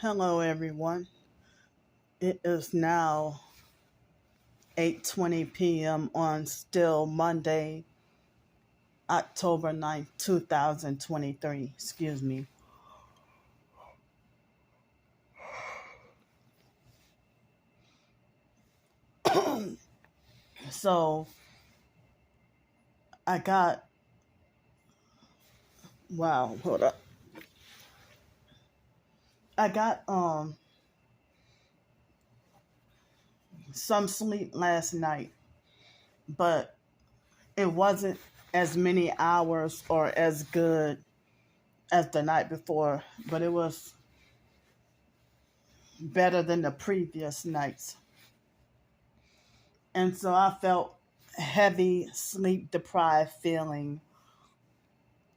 Hello, everyone. It is now 8:20 p.m. on still Monday, October 9th, 2023. Excuse me. So I got wow, hold up. I got some sleep last night, but it wasn't as many hours or as good as the night before, but it was better than the previous nights. And so I felt heavy, sleep deprived feeling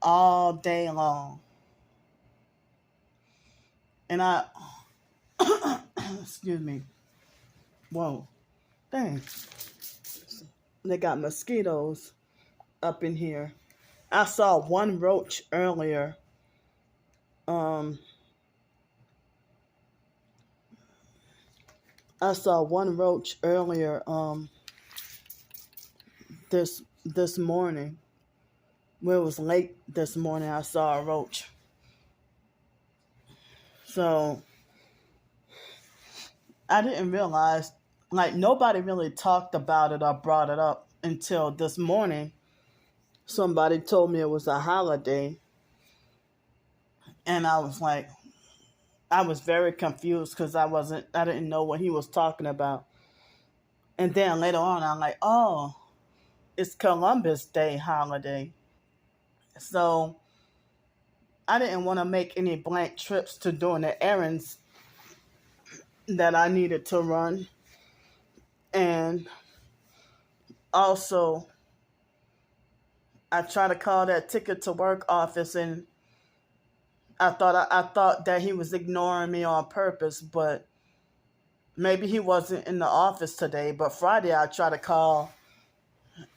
all day long. And excuse me, whoa, dang, they got mosquitoes up in here. I saw one roach earlier. Um, I saw one roach earlier. This morning, when it was late this morning, I saw a roach. So I didn't realize, like nobody really talked about it or brought it up until this morning. Somebody told me it was a holiday, and I was very confused because I didn't know what he was talking about. And then later on, I'm like, oh, it's Columbus Day holiday. So I didn't want to make any blank trips to doing the errands that I needed to run. And also, I tried to call that ticket to work office, and I thought that he was ignoring me on purpose, but maybe he wasn't in the office today. But Friday, I tried to call,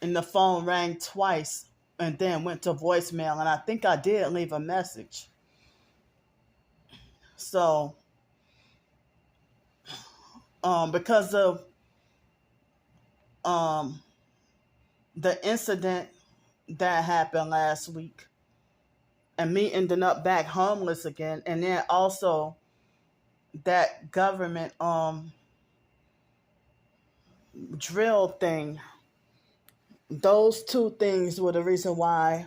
and the phone rang twice and then went to voicemail, and I think I did leave a message. So because of um, the incident that happened last week and me ending up back homeless again, and then also that government drill thing, those two things were the reason why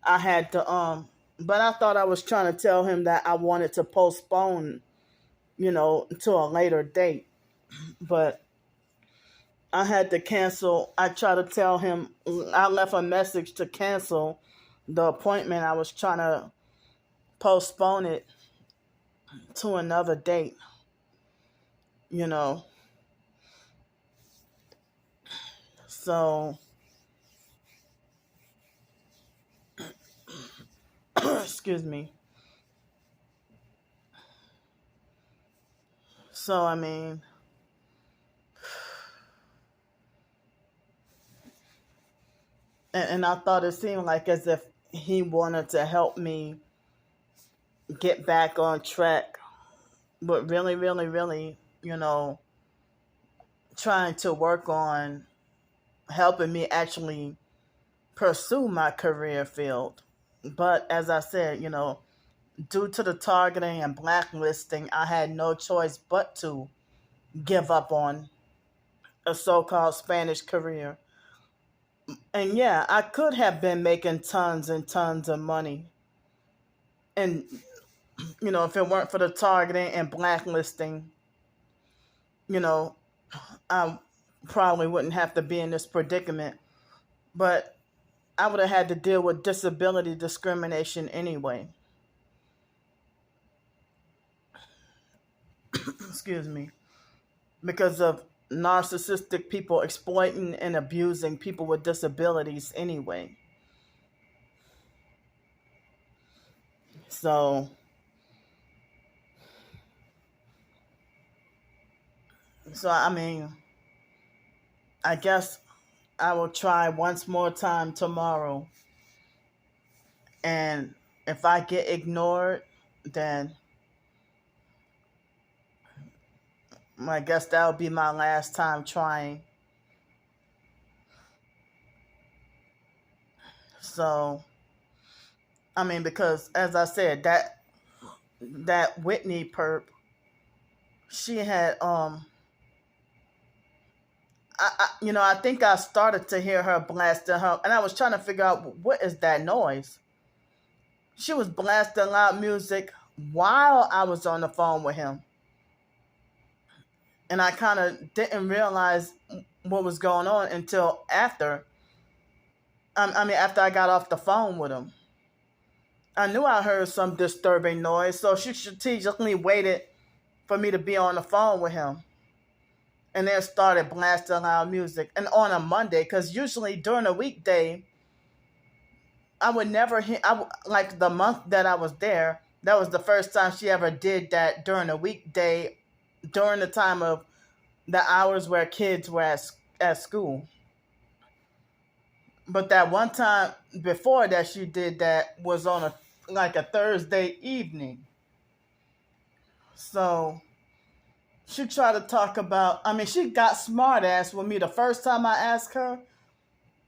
I had to but I thought I was trying to tell him that I wanted to postpone, to a later date. But I had to cancel. I tried to tell him, I left a message to cancel the appointment. I was trying to postpone it to another date, you know. So, excuse me. So, I mean, and I thought it seemed like as if he wanted to help me get back on track, but really, really, really, you know, trying to work on helping me actually pursue my career field. But as I said, due to the targeting and blacklisting, I had no choice but to give up on a so called Spanish career. And yeah, I could have been making tons and tons of money. And, if it weren't for the targeting and blacklisting, you know, I probably wouldn't have to be in this predicament. But I would have had to deal with disability discrimination anyway. Excuse me. Because of narcissistic people exploiting and abusing people with disabilities anyway. So, I mean, I guess I will try once more time tomorrow. And if I get ignored, then I guess that'll be my last time trying. So, I mean, because as I said, that Whitney perp, she had I think I started to hear her blasting her, and I was trying to figure out what is that noise. She was blasting loud music while I was on the phone with him, and I kind of didn't realize what was going on until after. After I got off the phone with him, I knew I heard some disturbing noise, so she strategically waited for me to be on the phone with him, and then started blasting loud music. And on a Monday, because usually during a weekday, I would never hear. Like the month that I was there, that was the first time she ever did that during a weekday, during the time of the hours where kids were at school. But that one time before that she did that was on a Thursday evening. So she tried to talk about. She got smart ass with me the first time I asked her.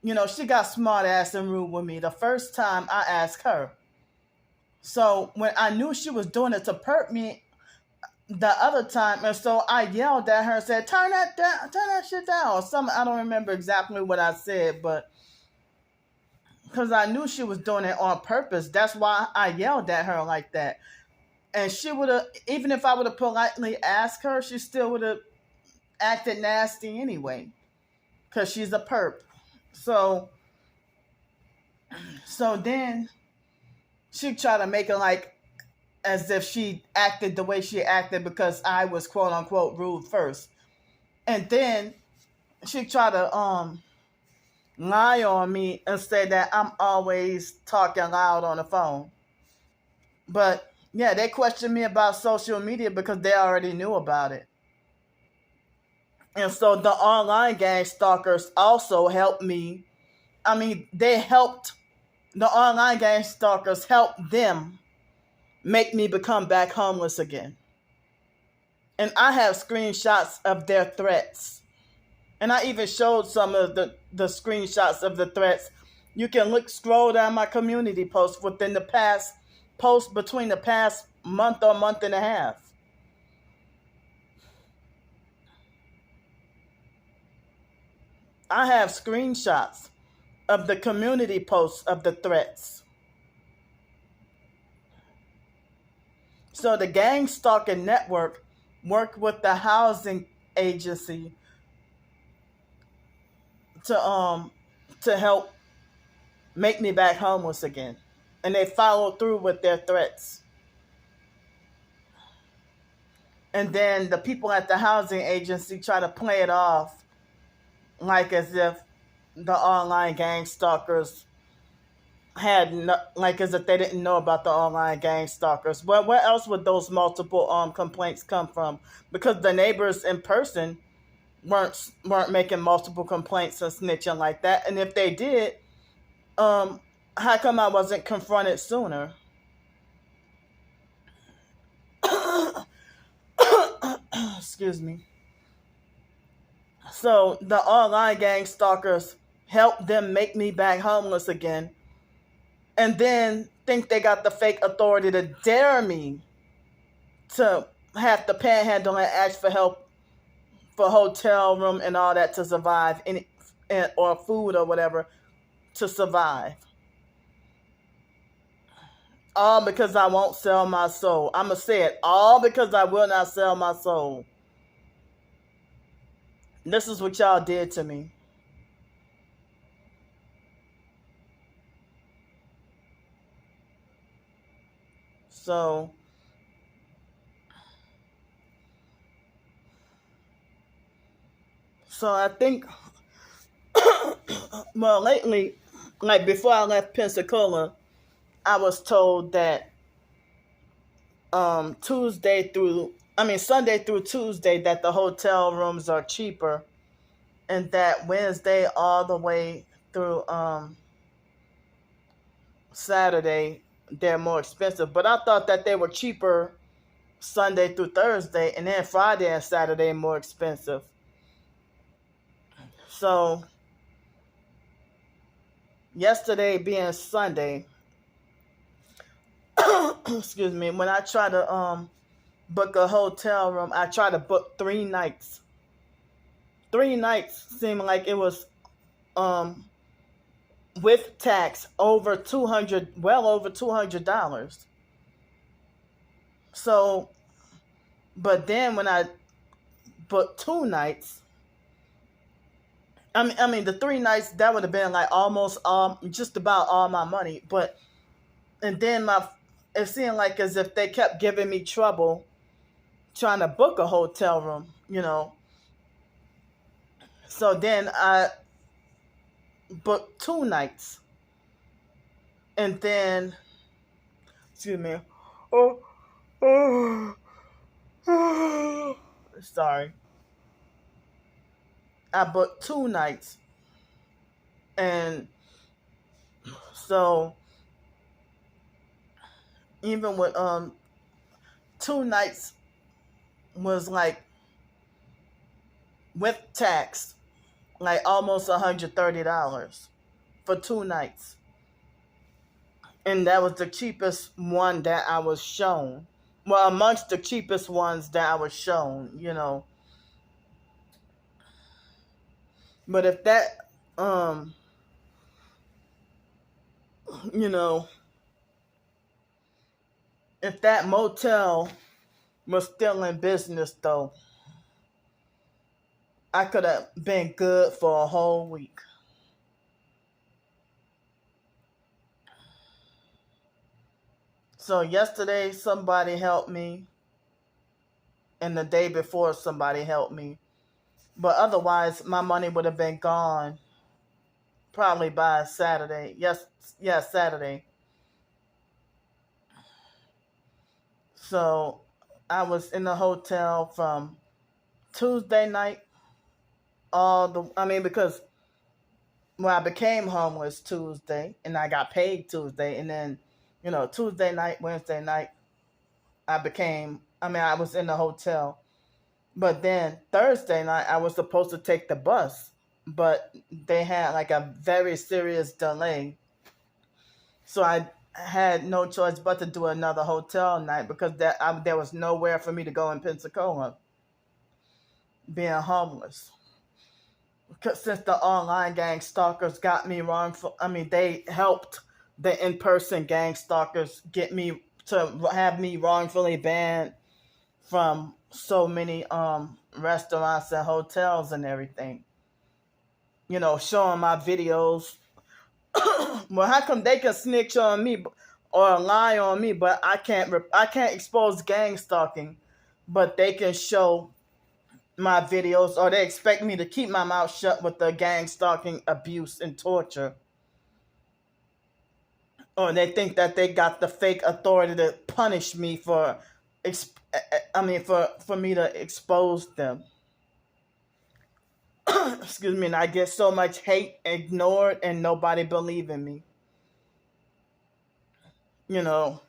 She got smart ass and rude with me the first time I asked her. So when I knew she was doing it to perp me the other time, and so I yelled at her and said, "Turn that down, turn that shit down," or something. I don't remember exactly what I said, but because I knew she was doing it on purpose, that's why I yelled at her like that. And she would have, even if I would have politely asked her, she still would have acted nasty anyway, because she's a perp. So then she tried to make it like as if she acted the way she acted because I was quote unquote rude first. And then she tried to lie on me and say that I'm always talking loud on the phone. But yeah, they questioned me about social media because they already knew about it. And so the online gang stalkers also helped me. They helped the online gang stalkers help them make me become back homeless again. And I have screenshots of their threats. And I even showed some of the screenshots of the threats. You can scroll down my community posts within the past post between the past month or month and a half. I have screenshots of the community posts of the threats. So the gang stalking network worked with the housing agency to help make me back homeless again. And they followed through with their threats. And then the people at the housing agency try to play it off like as if the online gang stalkers like as if they didn't know about the online gang stalkers. Well, where else would those multiple complaints come from? Because the neighbors in person weren't making multiple complaints and snitching like that. And if they did, how come I wasn't confronted sooner? Excuse me. So the online gang stalkers helped them make me back homeless again, and then think they got the fake authority to dare me to have to panhandle and ask for help for hotel room and all that to survive, or food or whatever to survive. All because I won't sell my soul. I'm going to say it. All because I will not sell my soul. This is what y'all did to me. So I think, well, lately, like before I left Pensacola, I was told that Sunday through Tuesday, that the hotel rooms are cheaper, and that Wednesday all the way through Saturday they're more expensive. But I thought that they were cheaper Sunday through Thursday, and then Friday and Saturday more expensive. So yesterday being Sunday, excuse me, when I try to book a hotel room, I try to book 3 nights. 3 nights seemed like it was um with tax over 200, well over $200. So, but then when I booked 2 nights, I mean the 3 nights, that would have been like almost just about all my money. But and then it seemed like as if they kept giving me trouble trying to book a hotel room. So then I booked 2 nights, and then excuse me, oh, oh, oh, sorry, I booked 2 nights, and so even with 2 nights was like with tax, like almost $130 for 2 nights. And that was the cheapest one that I was shown. Well, amongst the cheapest ones that I was shown. But if that, you know, if that motel was still in business, though, I could have been good for a whole week. So yesterday somebody helped me, and the day before somebody helped me. But otherwise, my money would have been gone probably by Saturday. Yes, Saturday. So I was in the hotel from Tuesday night because I became homeless Tuesday, and I got paid Tuesday, and then Tuesday night, Wednesday night, I was in the hotel. But then Thursday night I was supposed to take the bus, but they had like a very serious delay, so I had no choice but to do another hotel night because there was nowhere for me to go in Pensacola, being homeless. Since the online gang stalkers got me they helped the in-person gang stalkers get me to have me wrongfully banned from so many restaurants and hotels and everything. Showing my videos. Well, how come they can snitch on me or lie on me, but I can't expose gang stalking, but they can show my videos, or they expect me to keep my mouth shut with the gang stalking, abuse, and torture. Or they think that they got the fake authority to punish me for me to expose them. Excuse me, and I get so much hate ignored and nobody believing me. You know.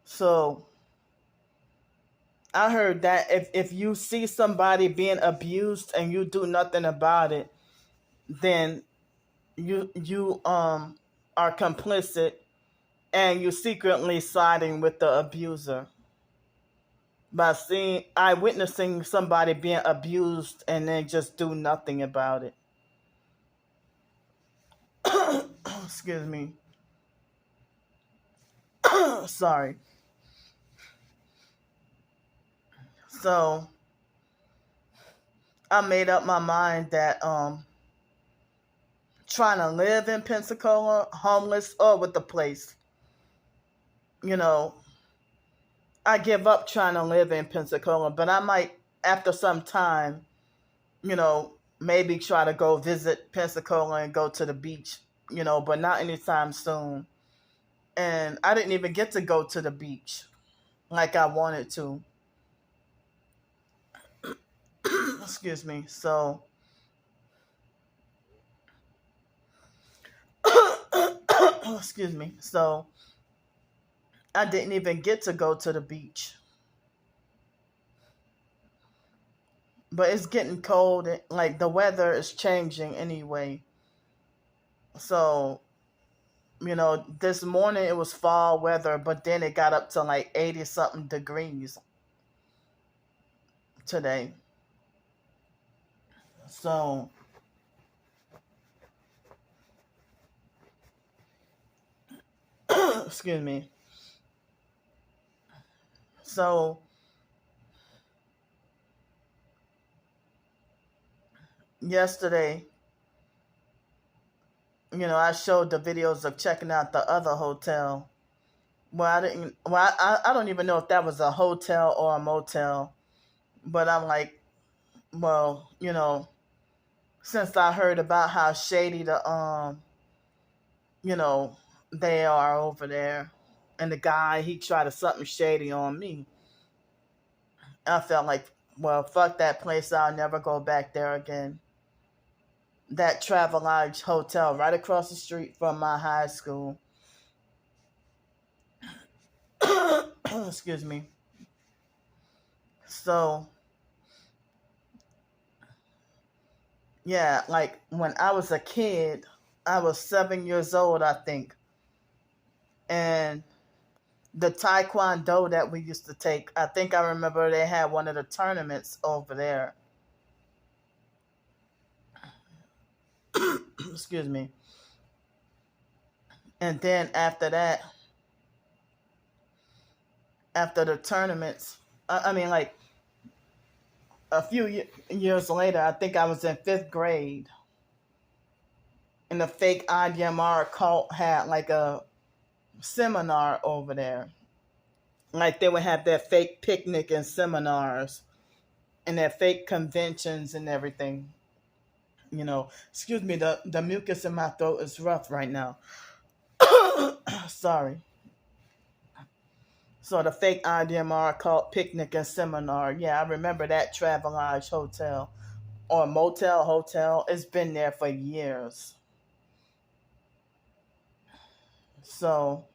So I heard that if you see somebody being abused and you do nothing about it, then you are complicit, and you secretly siding with the abuser by witnessing somebody being abused and then just do nothing about it. Excuse me. Sorry. So I made up my mind that trying to live in Pensacola, homeless or with the place, you know, I give up trying to live in Pensacola, but I might, after some time, maybe try to go visit Pensacola and go to the beach, but not anytime soon. And I didn't even get to go to the beach like I wanted to. Excuse me. So, excuse me. So, I didn't even get to go to the beach. but it's getting cold. Like the weather is changing anyway. So, this morning it was fall weather, but then it got up to like 80 something degrees today. So, excuse me. So, yesterday, I showed the videos of checking out the other hotel. Well, I didn't. Well, I don't even know if that was a hotel or a motel. But I'm like, well, since I heard about how shady you know, they are over there, and the guy he tried to something shady on me, I felt like, well, fuck that place. I'll never go back there again. That Travelodge Hotel right across the street from my high school. Excuse me. So, yeah, like when I was a kid, I was 7 years old, I think. And the taekwondo that we used to take, I think I remember they had one of the tournaments over there. Excuse me. And then after that, after the tournaments, I mean, like a few years later, I think I was in fifth grade, and the fake IDMR cult had like a seminar over there. Like they would have their fake picnic and seminars and their fake conventions and everything. Excuse me, the mucus in my throat is rough right now. Sorry. So the fake IDMR called picnic and seminar. Yeah, I remember that Travelodge Hotel or motel hotel. It's been there for years. So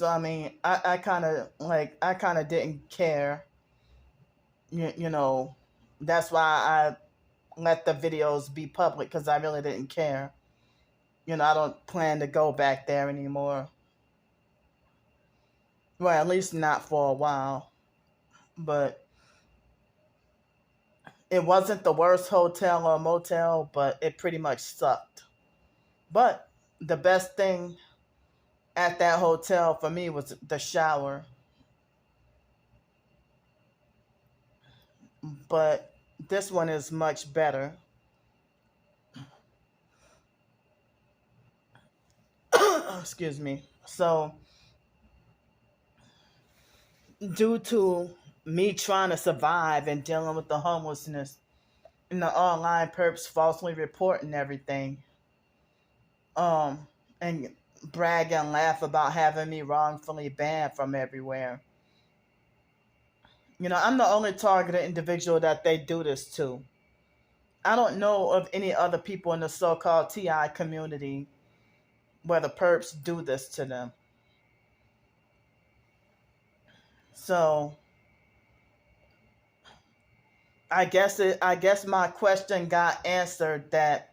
I mean, I kind of didn't care. You know, that's why I let the videos be public because I really didn't care. I don't plan to go back there anymore. Well, at least not for a while. But it wasn't the worst hotel or motel, but it pretty much sucked. But the best thing at that hotel for me was the shower. But this one is much better. Excuse me. So, due to me trying to survive and dealing with the homelessness and the online perps falsely reporting everything, and brag and laugh about having me wrongfully banned from everywhere. I'm the only targeted individual that they do this to. I don't know of any other people in the so-called TI community where the perps do this to them. So I guess my question got answered that,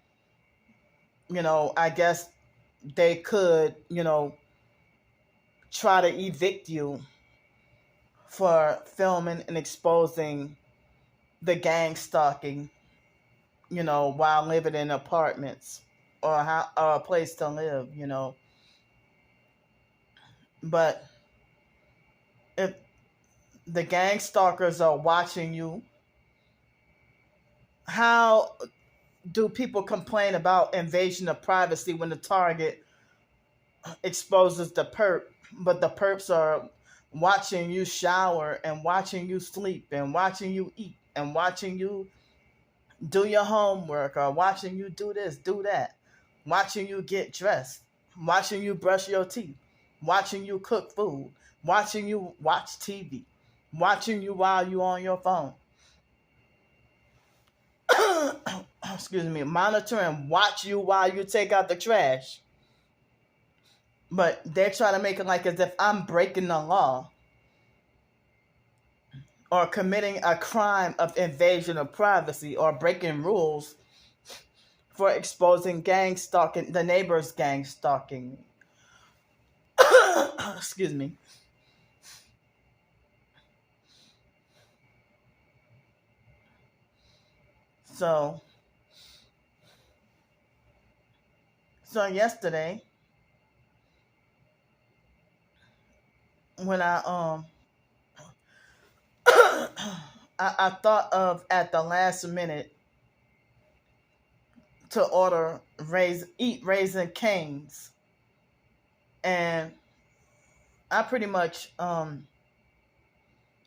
I guess they could, try to evict you for filming and exposing the gang stalking, while living in apartments or a place to live. But if the gang stalkers are watching you, how do people complain about invasion of privacy when the target exposes the perp, but the perps are watching you shower and watching you sleep and watching you eat and watching you do your homework or watching you do this, do that, watching you get dressed, watching you brush your teeth, watching you cook food, watching you watch TV, watching you while you on your phone. Excuse me, monitor and watch you while you take out the trash. But they're trying to make it like as if I'm breaking the law. or committing a crime of invasion of privacy or breaking rules for exposing gang stalking, the neighbor's gang stalking. Excuse me. So, so yesterday when I thought of at the last minute to order eat Raisin Canes, and I pretty much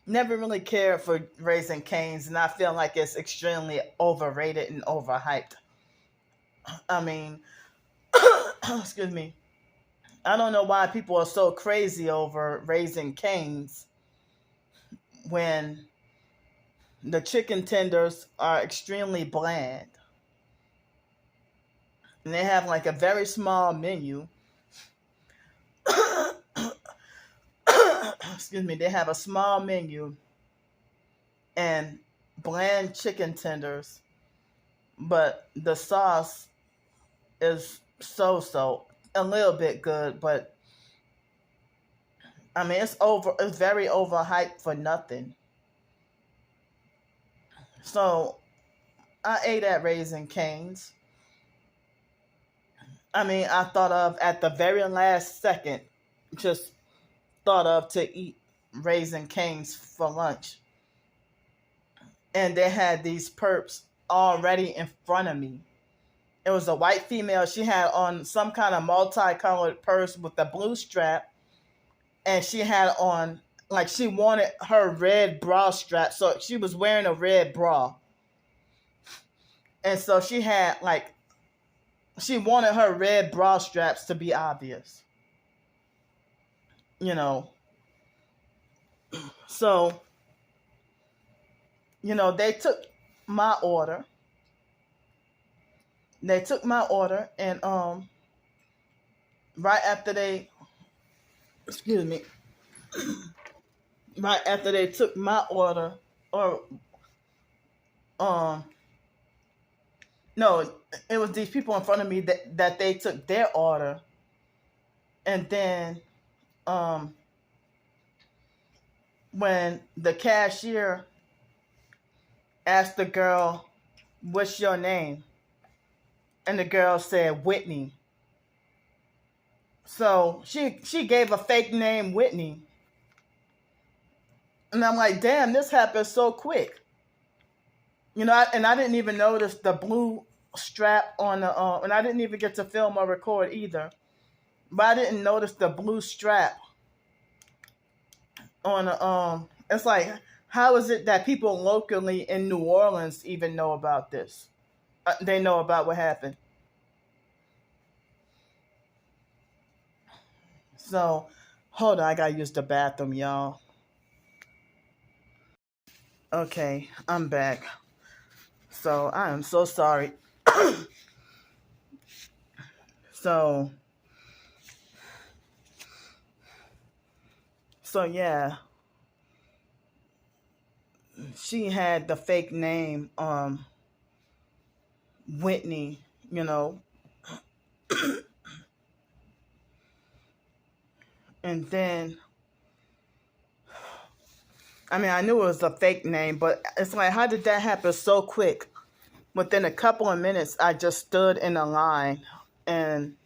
never really cared for Raisin Canes, and I feel like it's extremely overrated and overhyped. I mean, excuse me. I don't know why people are so crazy over Raisin Canes when the chicken tenders are extremely bland. And they have like a very small menu. Excuse me, they have a small menu and bland chicken tenders, but the sauce is so a little bit good, but I mean it's very overhyped for nothing. So I ate at Raisin Canes. I mean, I thought of at the very last second, just thought of to eat Raisin Canes for lunch. And they had these perps already in front of me. It was a white female. She had on some kind of multicolored purse with a blue strap. And she had on, like, she wanted her red bra strap. So she was wearing a red bra. And so she had, like, she wanted her red bra straps to be obvious. You know. So, they took my order. They took my order, and right after they, excuse me, right after they took my order, or um, no, it was these people in front of me that they took their order, and then um, when the cashier asked the girl, "What's your name?" and the girl said Whitney. So she gave a fake name, Whitney. And I'm like, damn, this happened so quick. And I didn't even notice the blue strap on the, and I didn't even get to film or record either. But I didn't notice the blue strap on the, it's like, how is it that people locally in New Orleans even know about this? They know about what happened. So, hold on, I gotta use the bathroom, y'all. Okay, I'm back. So, I am so sorry. So, yeah, she had the fake name, Whitney, you know, and then, I mean, I knew it was a fake name, but it's like, how did that happen so quick? Within a couple of minutes, I just stood in a line and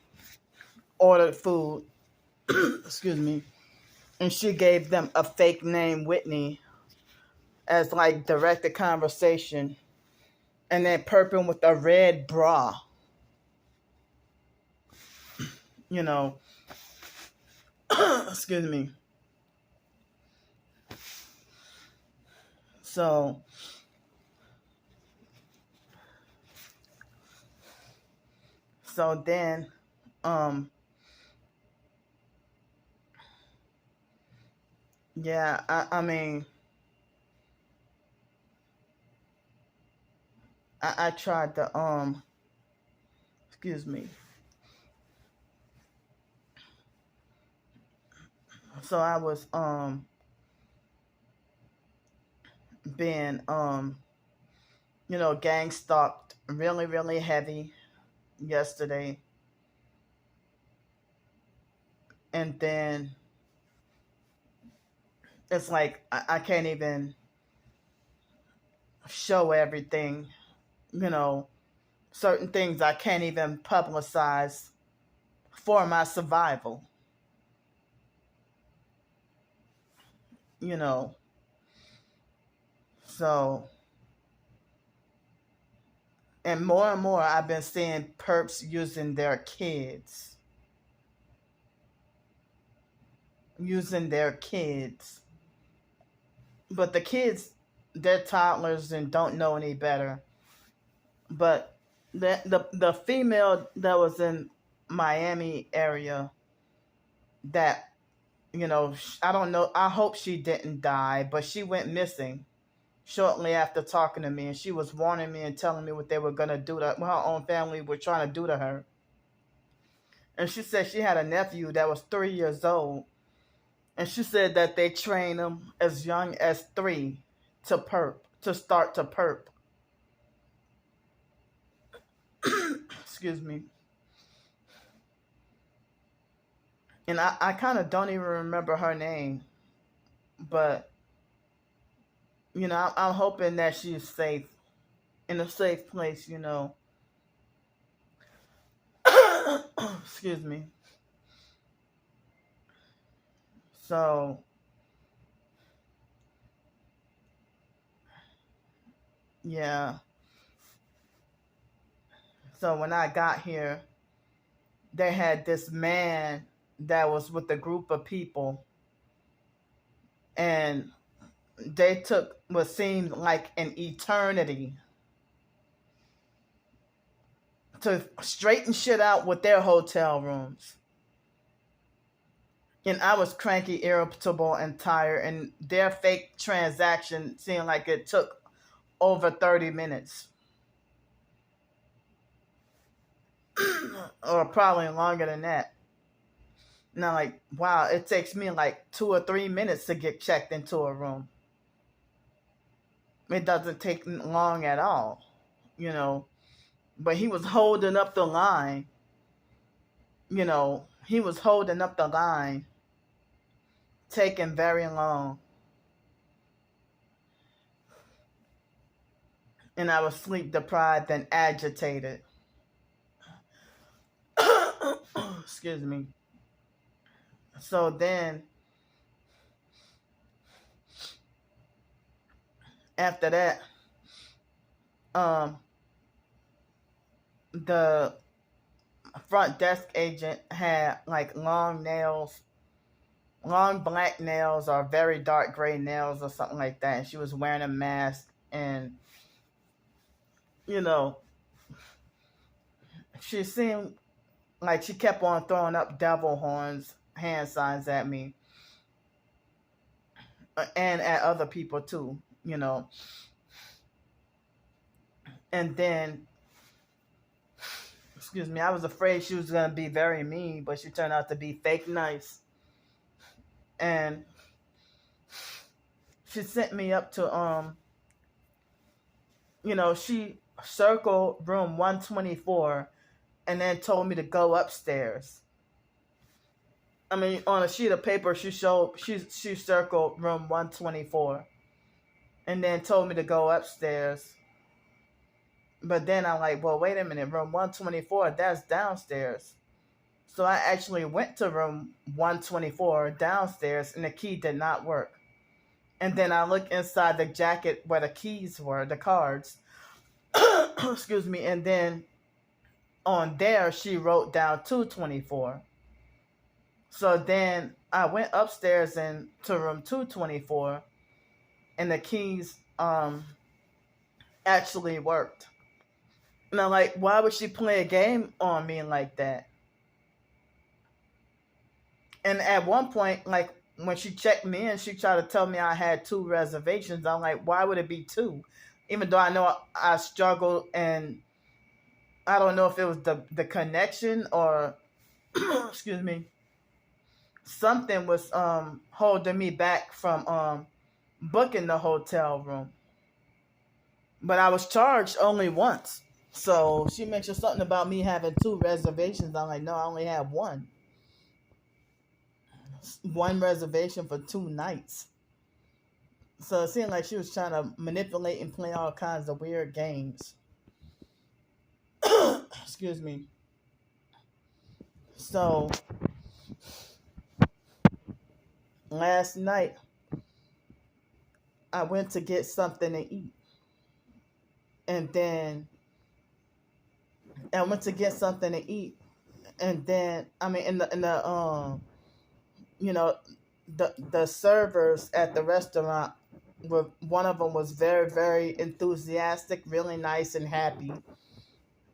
ordered food. Excuse me. And she gave them a fake name, Whitney, as like directed conversation. And then perping with a red bra. You know. Excuse me. So then yeah, I mean, I tried to excuse me. So I was being gang stalked really, really heavy yesterday. And then it's like I can't even show everything, you know, certain things I can't even publicize for my survival, you know. So, and more I've been seeing perps using their kids. Using their kids. But the kids, they're toddlers and don't know any better. But the female that was in Miami area that, I don't know, I hope she didn't die, but she went missing shortly after talking to me, and she was warning me and telling me what they were going to do to her own family were trying to do to her. And she said she had a nephew that was 3 years old, and she said that they train him as young as 3 to start to perp. Excuse me. And I kind of don't even remember her name, but I'm hoping that she's safe, in a safe place, Excuse me. So, yeah. So when I got here, they had this man that was with a group of people, and they took what seemed like an eternity to straighten shit out with their hotel rooms. And I was cranky, irritable, and tired, and their fake transaction seemed like it took over 30 minutes. Or probably longer than that. Now, like, wow, it takes me like 2 or 3 minutes to get checked into a room. It doesn't take long at all, But he was holding up the line. He was holding up the line, taking very long. And I was sleep deprived and agitated. Excuse me. So then, after that, the front desk agent had like long nails, long black nails, or very dark gray nails, or something like that. And she was wearing a mask, and she seemed like she kept on throwing up devil horns, hand signs at me, and at other people too, And then, excuse me, I was afraid she was going to be very mean, but she turned out to be fake nice. And she sent me up to, she circled room 124 and then told me to go upstairs. I mean, on a sheet of paper, she circled room 124 and then told me to go upstairs. But then I'm like, well, wait a minute, room 124, that's downstairs. So I actually went to room 124 downstairs, and the key did not work. And then I looked inside the jacket where the keys were, the cards. Excuse me. And then on there, she wrote down 224. So then I went upstairs and to room 224, and the keys actually worked. And I'm like, why would she play a game on me like that? And at one point, like, when she checked me in, she tried to tell me I had 2 reservations. I'm like, why would it be 2? Even though I know I struggled, and I don't know if it was the connection or, excuse me, something was holding me back from booking the hotel room. but I was charged only once. So she mentioned something about me having two reservations. I'm like, no, I only have one reservation for 2 nights. So it seemed like she was trying to manipulate and play all kinds of weird games. Excuse me. So last night I went to get something to eat, and then I went to get something to eat, and then I mean in the you know the servers at the restaurant were, one of them was very very enthusiastic, really nice and happy,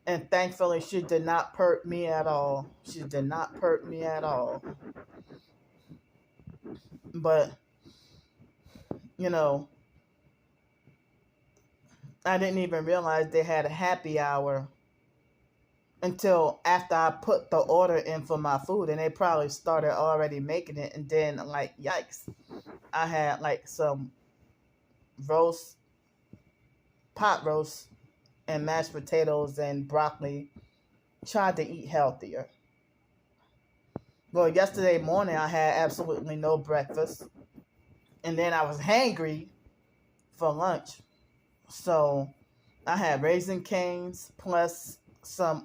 and thankfully she did not perk me at all. She did not perk me at all. But you know, I didn't even realize they had a happy hour until after I put the order in for my food, and they probably started already making it. And then, like, yikes, I had like some roast, pot roast, and mashed potatoes and broccoli. Tried to eat healthier. Well, yesterday morning I had absolutely no breakfast, and then I was hangry for lunch. So I had raisin canes plus some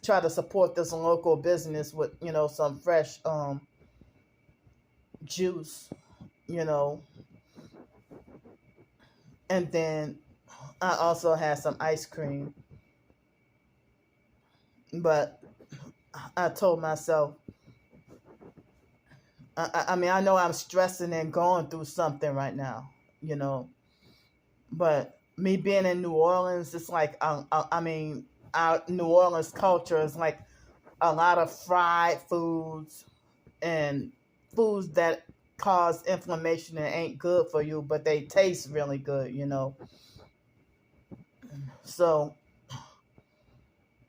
try to support this local business with some fresh juice, you know, and then I also had some ice cream. But I told myself, I mean, I know I'm stressing and going through something right now, you know, but me being in New Orleans, it's like, I mean, our New Orleans culture is like a lot of fried foods and foods that cause inflammation and ain't good for you, but they taste really good, you know. So,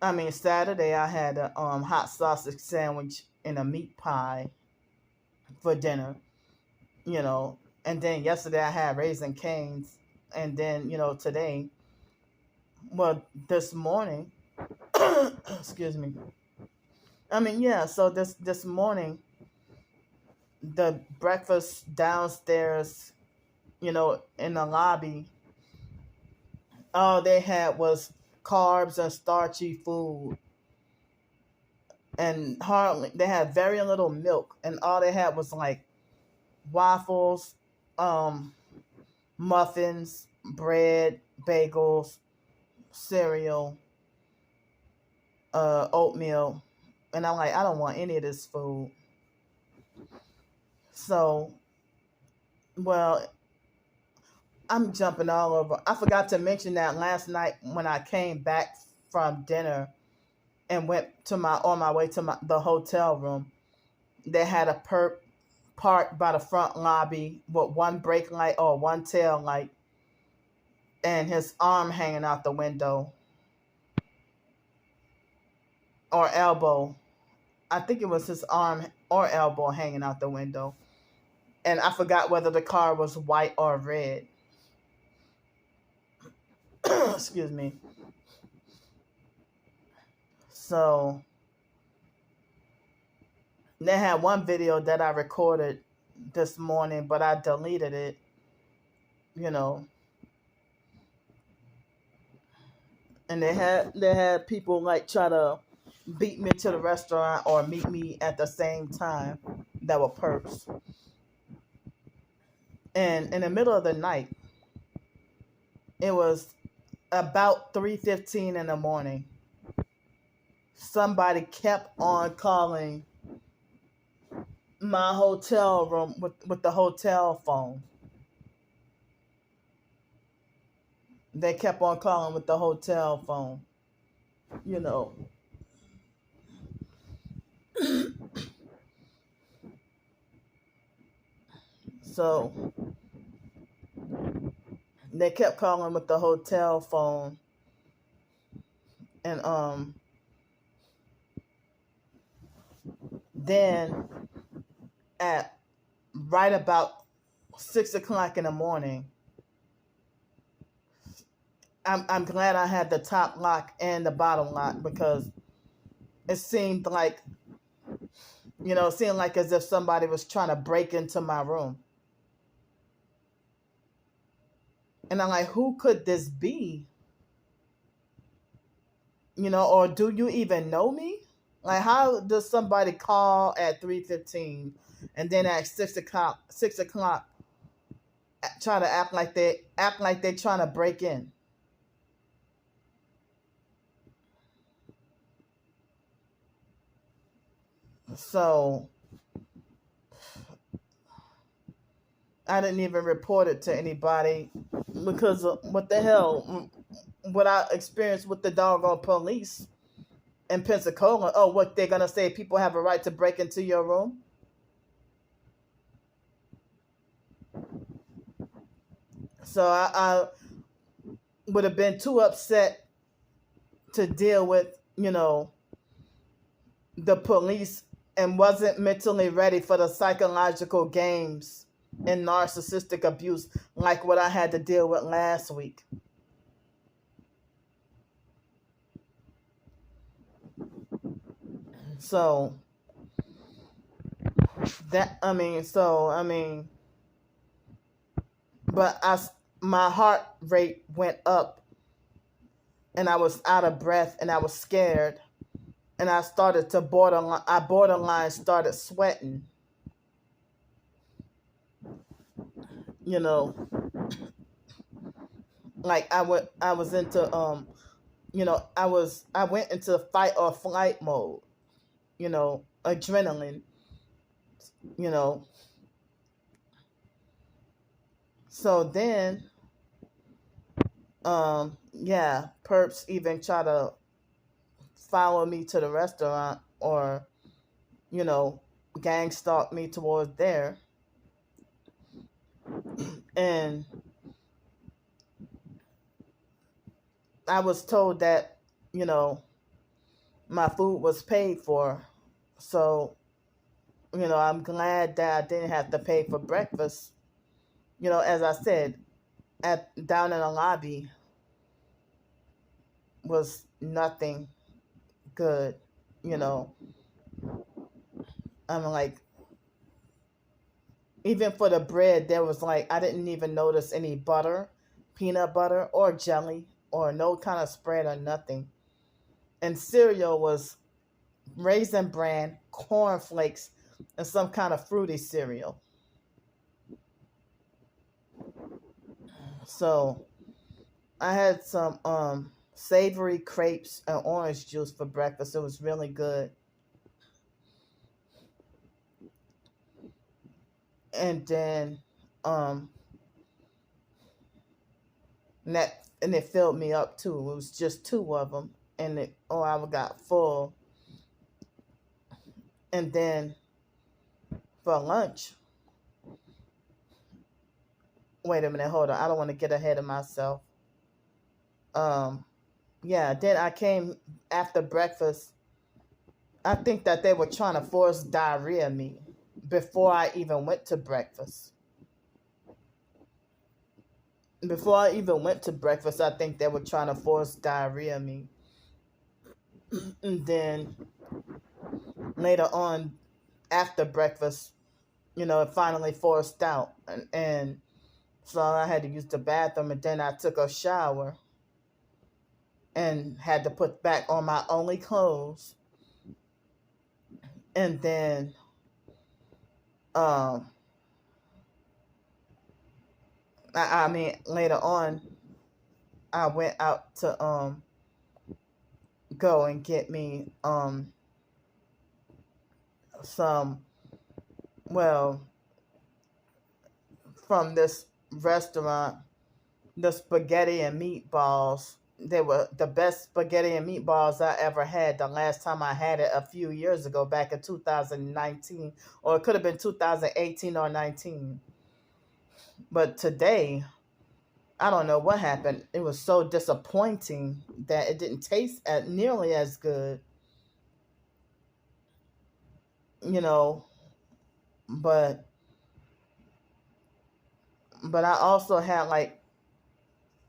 I mean, Saturday I had a hot sausage sandwich and a meat pie for dinner, you know, and then yesterday I had raisin canes, and then today, well, this morning, excuse me. I mean, yeah. So this morning, the breakfast downstairs, in the lobby, all they had was carbs and starchy food, and hardly they had very little milk, and all they had was like waffles, um, muffins, bread, bagels, cereal, oatmeal, and I'm like, I don't want any of this food. So, well, I'm jumping all over. I forgot to mention that last night when I came back from dinner and went to my on my way to the hotel room, they had a perp parked by the front lobby with one brake light or one tail light and his arm hanging out the window or elbow. I think it was his arm or elbow hanging out the window. And I forgot whether the car was white or red. Excuse me. So they had one video that I recorded this morning, but I deleted it, you know. And they had people like try to beat me to the restaurant or meet me at the same time that were perps. And in the middle of the night, it was about 3:15 in the morning. Somebody kept on calling my hotel room with the hotel phone. They kept on calling with the hotel phone, you know. So they kept calling with the hotel phone, and then at right about 6 o'clock in the morning. I'm glad I had the top lock and the bottom lock, because it seemed like, it seemed like as if somebody was trying to break into my room. And I'm like, who could this be? Or do you even know me? Like, how does somebody call at 3:15 and then at 6 o'clock try to act like they're trying to break in? So I didn't even report it to anybody, because what the hell? What I experienced with the doggone police in Pensacola. Oh, what they're gonna say? People have a right to break into your room? So I would have been too upset to deal with, the police, and wasn't mentally ready for the psychological games and narcissistic abuse like what I had to deal with last week. So but my heart rate went up, and I was out of breath, and I was scared, and I borderline started sweating. You know, like I was into I went into fight or flight mode. Adrenaline. You know, so then yeah, perps even try to follow me to the restaurant, or you know, gang stalk me towards there. And I was told that, you know, my food was paid for. So, I'm glad that I didn't have to pay for breakfast. As I said, at down in the lobby was nothing good. You know, I'm like, even for the bread, there was like, I didn't even notice any butter, peanut butter, or jelly, or no kind of spread or nothing. And cereal was Raisin Bran, cornflakes, and some kind of fruity cereal. So I had some savory crepes and orange juice for breakfast. It was really good. And then um and it filled me up too. It was just two of them, and I got full. And then for lunch, wait a minute, hold on. I don't want to get ahead of myself. Um yeah, then I came after breakfast. I think that they were trying to force diarrhea me before I even went to breakfast. Before I even went to breakfast, I think they were trying to force diarrhea me. And then later on, after breakfast, it finally forced out. And so I had to use the bathroom, and then I took a shower and had to put back on my only clothes. And then um I mean, later on, I went out to go and get me some, well, from this restaurant, the spaghetti and meatballs. They were the best spaghetti and meatballs I ever had. The last time I had it a few years ago, back in 2019, or it could have been 2018 or 19. But today, I don't know what happened. It was so disappointing that it didn't taste nearly as good, you know. But But I also had like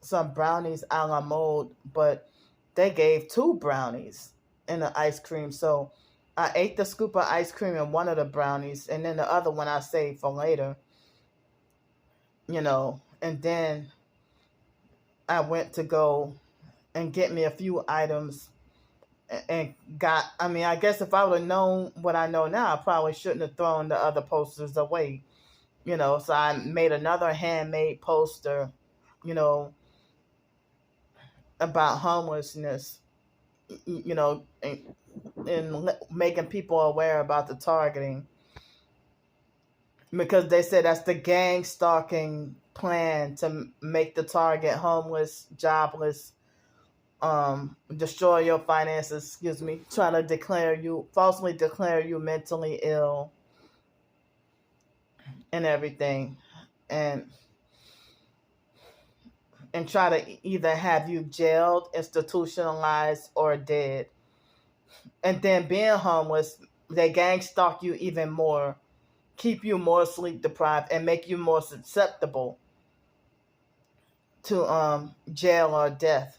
some brownies a la mode, but they gave two brownies in the ice cream. So I ate the scoop of ice cream in one of the brownies, and then the other one I saved for later, And then I went to go and get me a few items and I mean, I guess if I would have known what I know now, I probably shouldn't have thrown the other posters away, So I made another handmade poster, you know, about homelessness, and making people aware about the targeting, because they said that's the gang stalking plan to make the target homeless, jobless, destroy your finances, try to falsely declare you mentally ill and everything, and try to either have you jailed, institutionalized, or dead. And then being homeless, they gang stalk you even more, keep you more sleep deprived, and make you more susceptible to jail or death.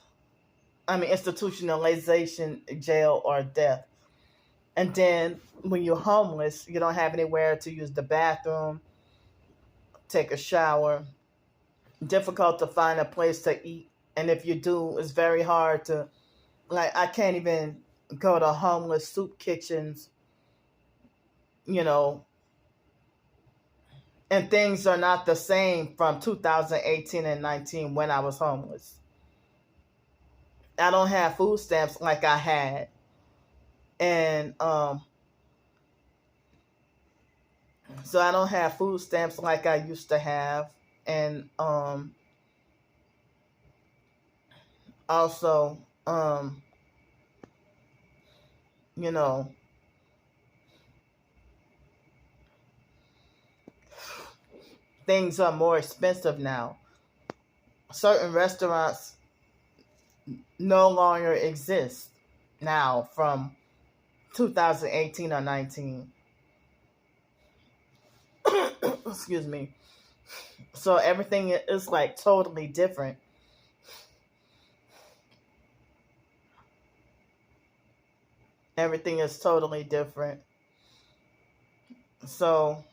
I mean, institutionalization, jail, or death. And then when you're homeless, you don't have anywhere to use the bathroom, take a shower, difficult to find a place to eat. And if you do, it's very hard to, like, I can't even go to homeless soup kitchens, you know, and things are not the same from 2018 and 19 when I was homeless. I don't have food stamps like I had. And so I don't have food stamps like I used to have. And also, you know, things are more expensive now. Certain restaurants no longer exist now from 2018 or 19. Excuse me. So everything is like totally different. Everything is totally different. So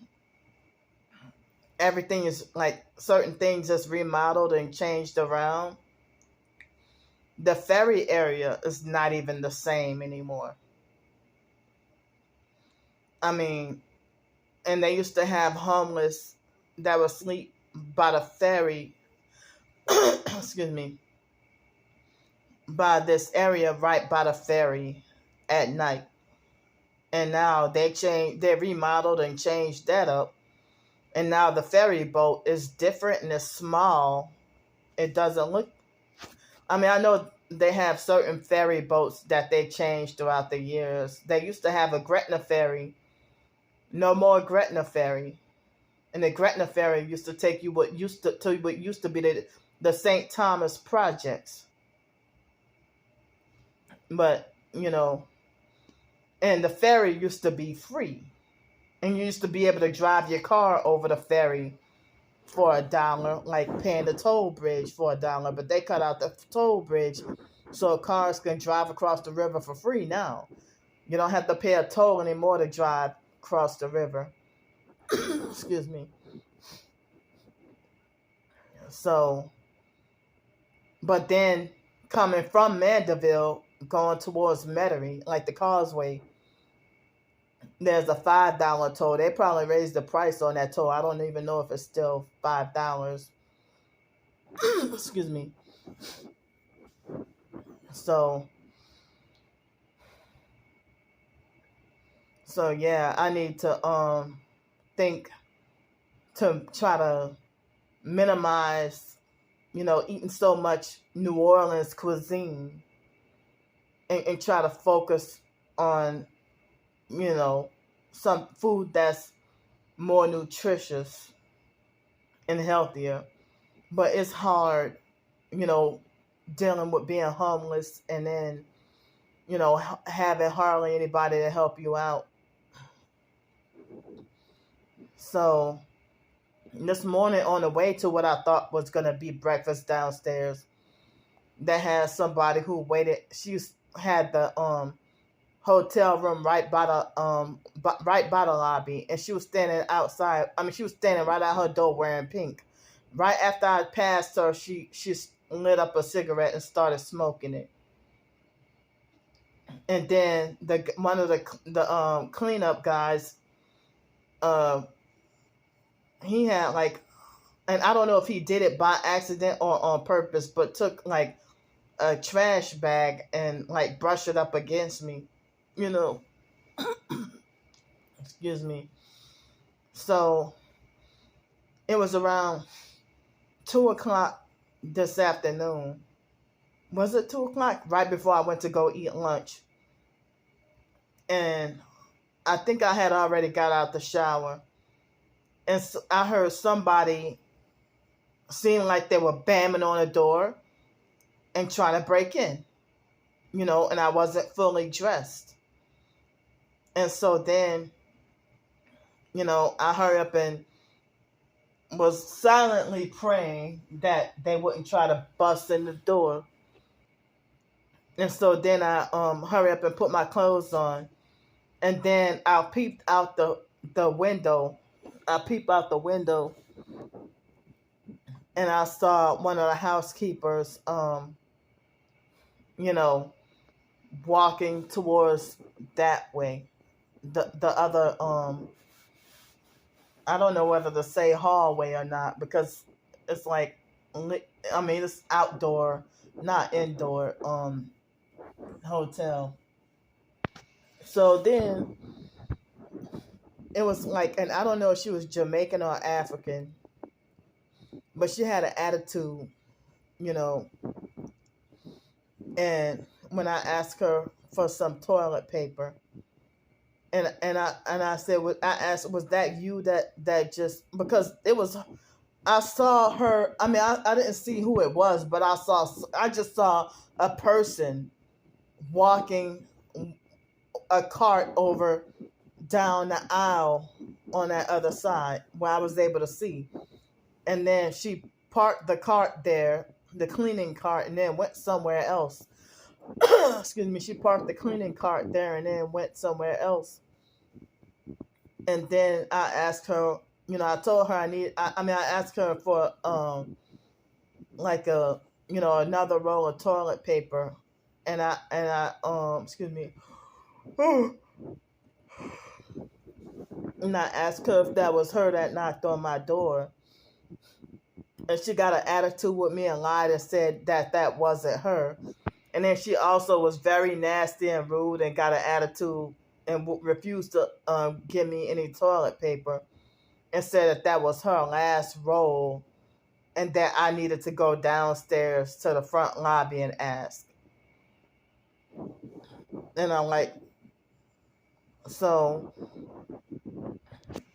everything is like certain things is remodeled and changed around. The ferry area is not even the same anymore. I mean, and they used to have homeless that would sleep by the ferry, excuse me, by this area right by the ferry at night. And now they remodeled and changed that up. And now the ferry boat is different and it's small. It doesn't look, I mean, I know they have certain ferry boats that they changed throughout the years. They used to have a Gretna ferry. No more Gretna ferry. And the Gretna ferry used to take you what used to be the St. Thomas projects. But, and the ferry used to be free. And you used to be able to drive your car over the ferry for $1, like paying the toll bridge for $1. But they cut out the toll bridge so cars can drive across the river for free now. You don't have to pay a toll anymore to drive across the river. Excuse me. So, but then coming from Mandeville, going towards Metairie, like the causeway, there's a $5 toll. They probably raised the price on that toll. I don't even know if it's still $5. Excuse me. So yeah, I need to think to try to minimize, eating so much New Orleans cuisine, and try to focus on, some food that's more nutritious and healthier. But it's hard, dealing with being homeless and then, having hardly anybody to help you out. So This morning, on the way to what I thought was going to be breakfast downstairs, they had somebody who waited. She had the hotel room right by the lobby, and she was standing outside. I mean, she was standing right at her door wearing pink. Right after I passed her, she lit up a cigarette and started smoking it. And then one of the cleanup guys, uh, he had like, and I don't know if he did it by accident or on purpose, but took like a trash bag and like brushed it up against me, you know. Excuse me. So it was around 2 o'clock this afternoon. Was it 2 o'clock? Right before I went to go eat lunch. And I think I had already got out the shower. And so I heard somebody seem like they were banging on a door and trying to break in, and I wasn't fully dressed. And so then, I hurry up and was silently praying that they wouldn't try to bust in the door. And so then I hurry up and put my clothes on. And then I peeped out the window. I peeped out the window and I saw one of the housekeepers, walking towards that way. The other, I don't know whether to say hallway or not, because it's like, I mean, it's outdoor, not indoor, hotel. So then it was like, and I don't know if she was Jamaican or African, but she had an attitude, you know. And when I asked her for some toilet paper, and I said, I asked, was that you that just, because it was, I saw her. I mean, I didn't see who it was, but I just saw a person walking a cart over down the aisle on that other side where I was able to see. And then she parked the cart there, the cleaning cart, and then went somewhere else. Excuse me. She parked the cleaning cart there and then went somewhere else. And then I asked her, I told her I asked her for like another roll of toilet paper, and I excuse me. And I asked her if that was her that knocked on my door. And she got an attitude with me and lied and said that wasn't her. And then she also was very nasty and rude and got an attitude and refused to give me any toilet paper and said that was her last roll and that I needed to go downstairs to the front lobby and ask. And I'm like, so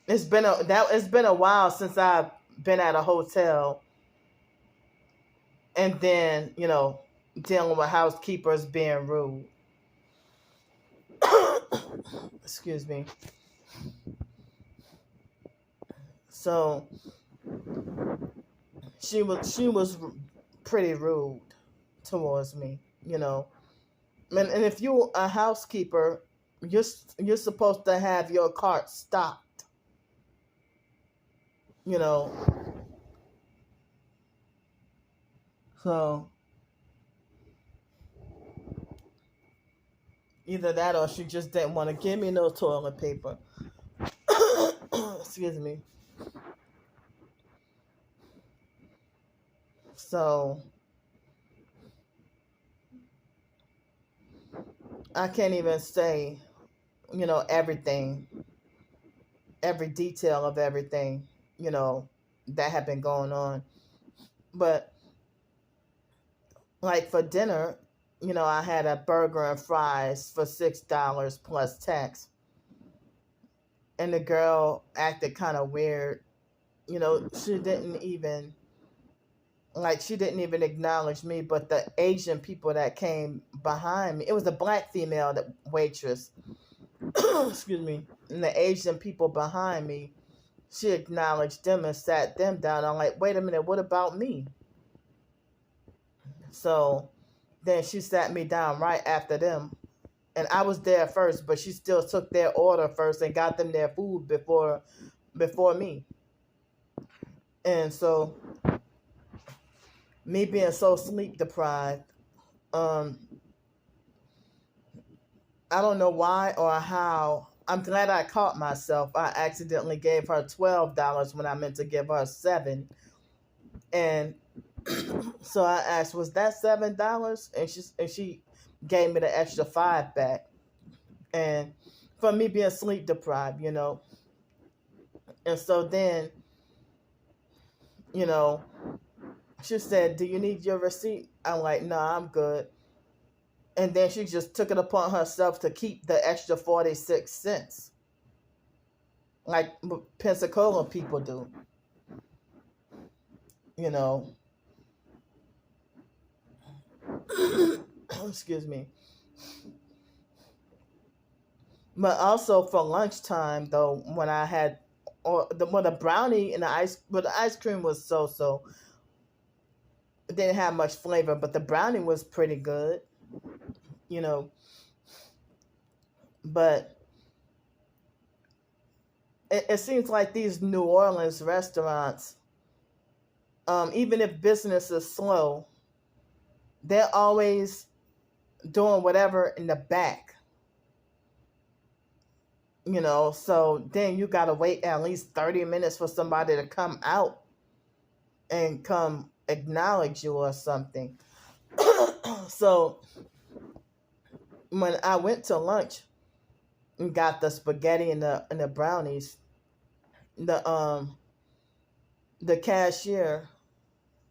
it's been a while since I've been at a hotel, and then dealing with housekeepers being rude. Excuse me. So she was pretty rude towards me, And if you're a housekeeper, you're supposed to have your cart stocked. So either that or she just didn't want to give me no toilet paper. Excuse me. So I can't even say, everything, every detail of everything, that had been going on. But like for dinner, I had a burger and fries for $6 plus tax. And the girl acted kind of weird. She didn't even acknowledge me, but the Asian people that came behind me, it was a black female waitress. Excuse me. And the Asian people behind me she acknowledged them and sat them down. I'm like, wait a minute, what about me? So then she sat me down right after them. And I was there first, but she still took their order first and got them their food before me. And so me being so sleep deprived, um, I don't know why or how. I'm glad I caught myself. I accidentally gave her $12 when I meant to give her $7. And so I asked, "Was that $7?" And she gave me the extra 5 back. And for me being sleep deprived, And so then, you know, she said, "Do you need your receipt?" I'm like, "No, I'm good." And then she just took it upon herself to keep the extra 46 cents, like Pensacola people do, you know. Excuse me. But also for lunchtime, though, when I had, when the brownie and the ice cream was so, it didn't have much flavor, but the brownie was pretty good, you know. But it seems like these New Orleans restaurants, even if business is slow, they're always doing whatever in the back, So then you got to wait at least 30 minutes for somebody to come out and come acknowledge you or something. So when I went to lunch and got the spaghetti and the brownies, the the cashier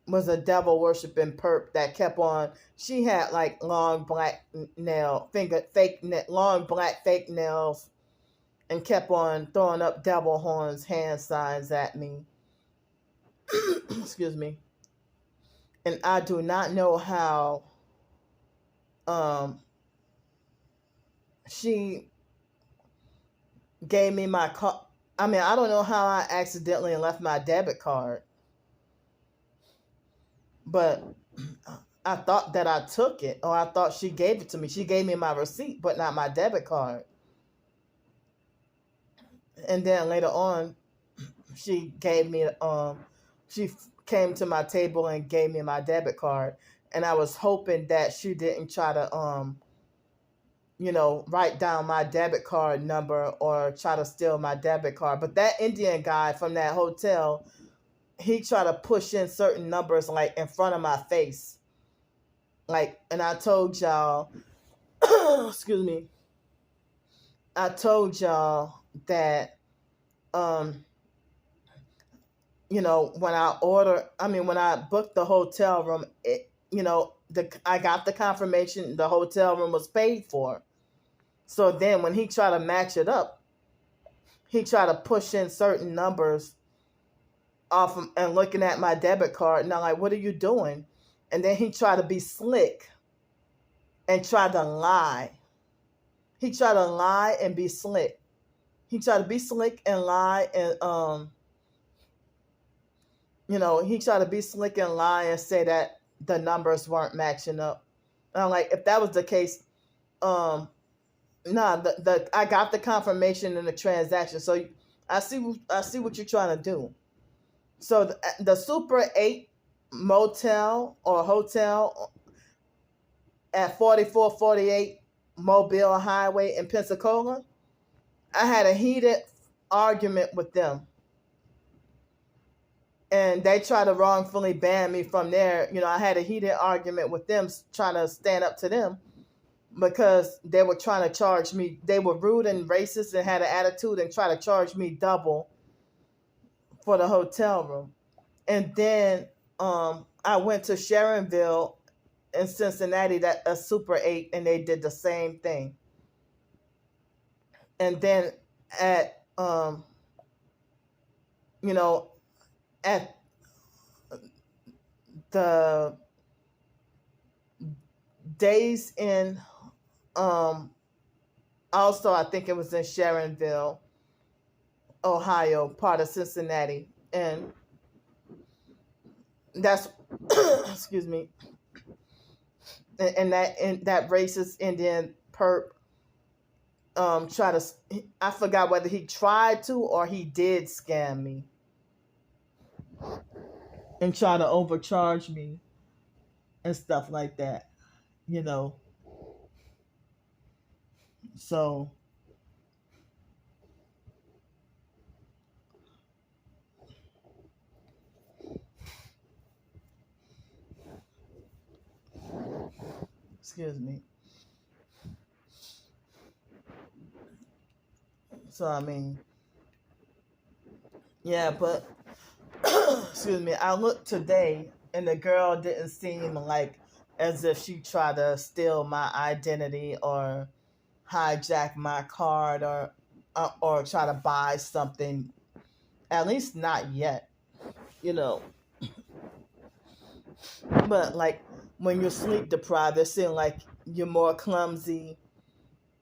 was a devil worshiping perp that kept on. She had like long black long black fake nails, and kept on throwing up devil horns, hand signs at me. Excuse me. And I do not know how um, she gave me my card. I mean, I don't know how I accidentally left my debit card, but I thought that I took it, or I thought she gave it to me. She gave me my receipt, but not my debit card. And then later on, she gave me she came to my table and gave me my debit card, and I was hoping that she didn't try to write down my debit card number or try to steal my debit card. But that Indian guy from that hotel, he tried to push in certain numbers like in front of my face. Like, and I told y'all, excuse me, I told y'all that, when I booked the hotel room, I got the confirmation the hotel room was paid for. So then when he tried to match it up, he tried to push in certain numbers and looking at my debit card. And I'm like, what are you doing? And then he tried to be slick and tried to lie. He tried to lie and be slick. He tried to be slick and lie and he tried to be slick and lie and say that the numbers weren't matching up. And I'm like, if that was the case, I got the confirmation in the transaction. So I see what you're trying to do. So the Super 8 motel or hotel at 4448 Mobile Highway in Pensacola, I had a heated argument with them. And they tried to wrongfully ban me from there. I had a heated argument with them, trying to stand up to them because they were trying to charge me. They were rude and racist and had an attitude and tried to charge me double for the hotel room. And then I went to Sharonville in Cincinnati, that a Super 8, and they did the same thing. And then at at the Days in also I think it was in Sharonville, Ohio, part of Cincinnati, and that's excuse me, and that racist Indian perp try to, I forgot whether he tried to or he did scam me and try to overcharge me and stuff like that, you know. So excuse me. So I mean, yeah, but excuse me. I looked today, and the girl didn't seem like as if she tried to steal my identity or hijack my card or try to buy something. At least not yet, you know. But like when you're sleep deprived, it seems like you're more clumsy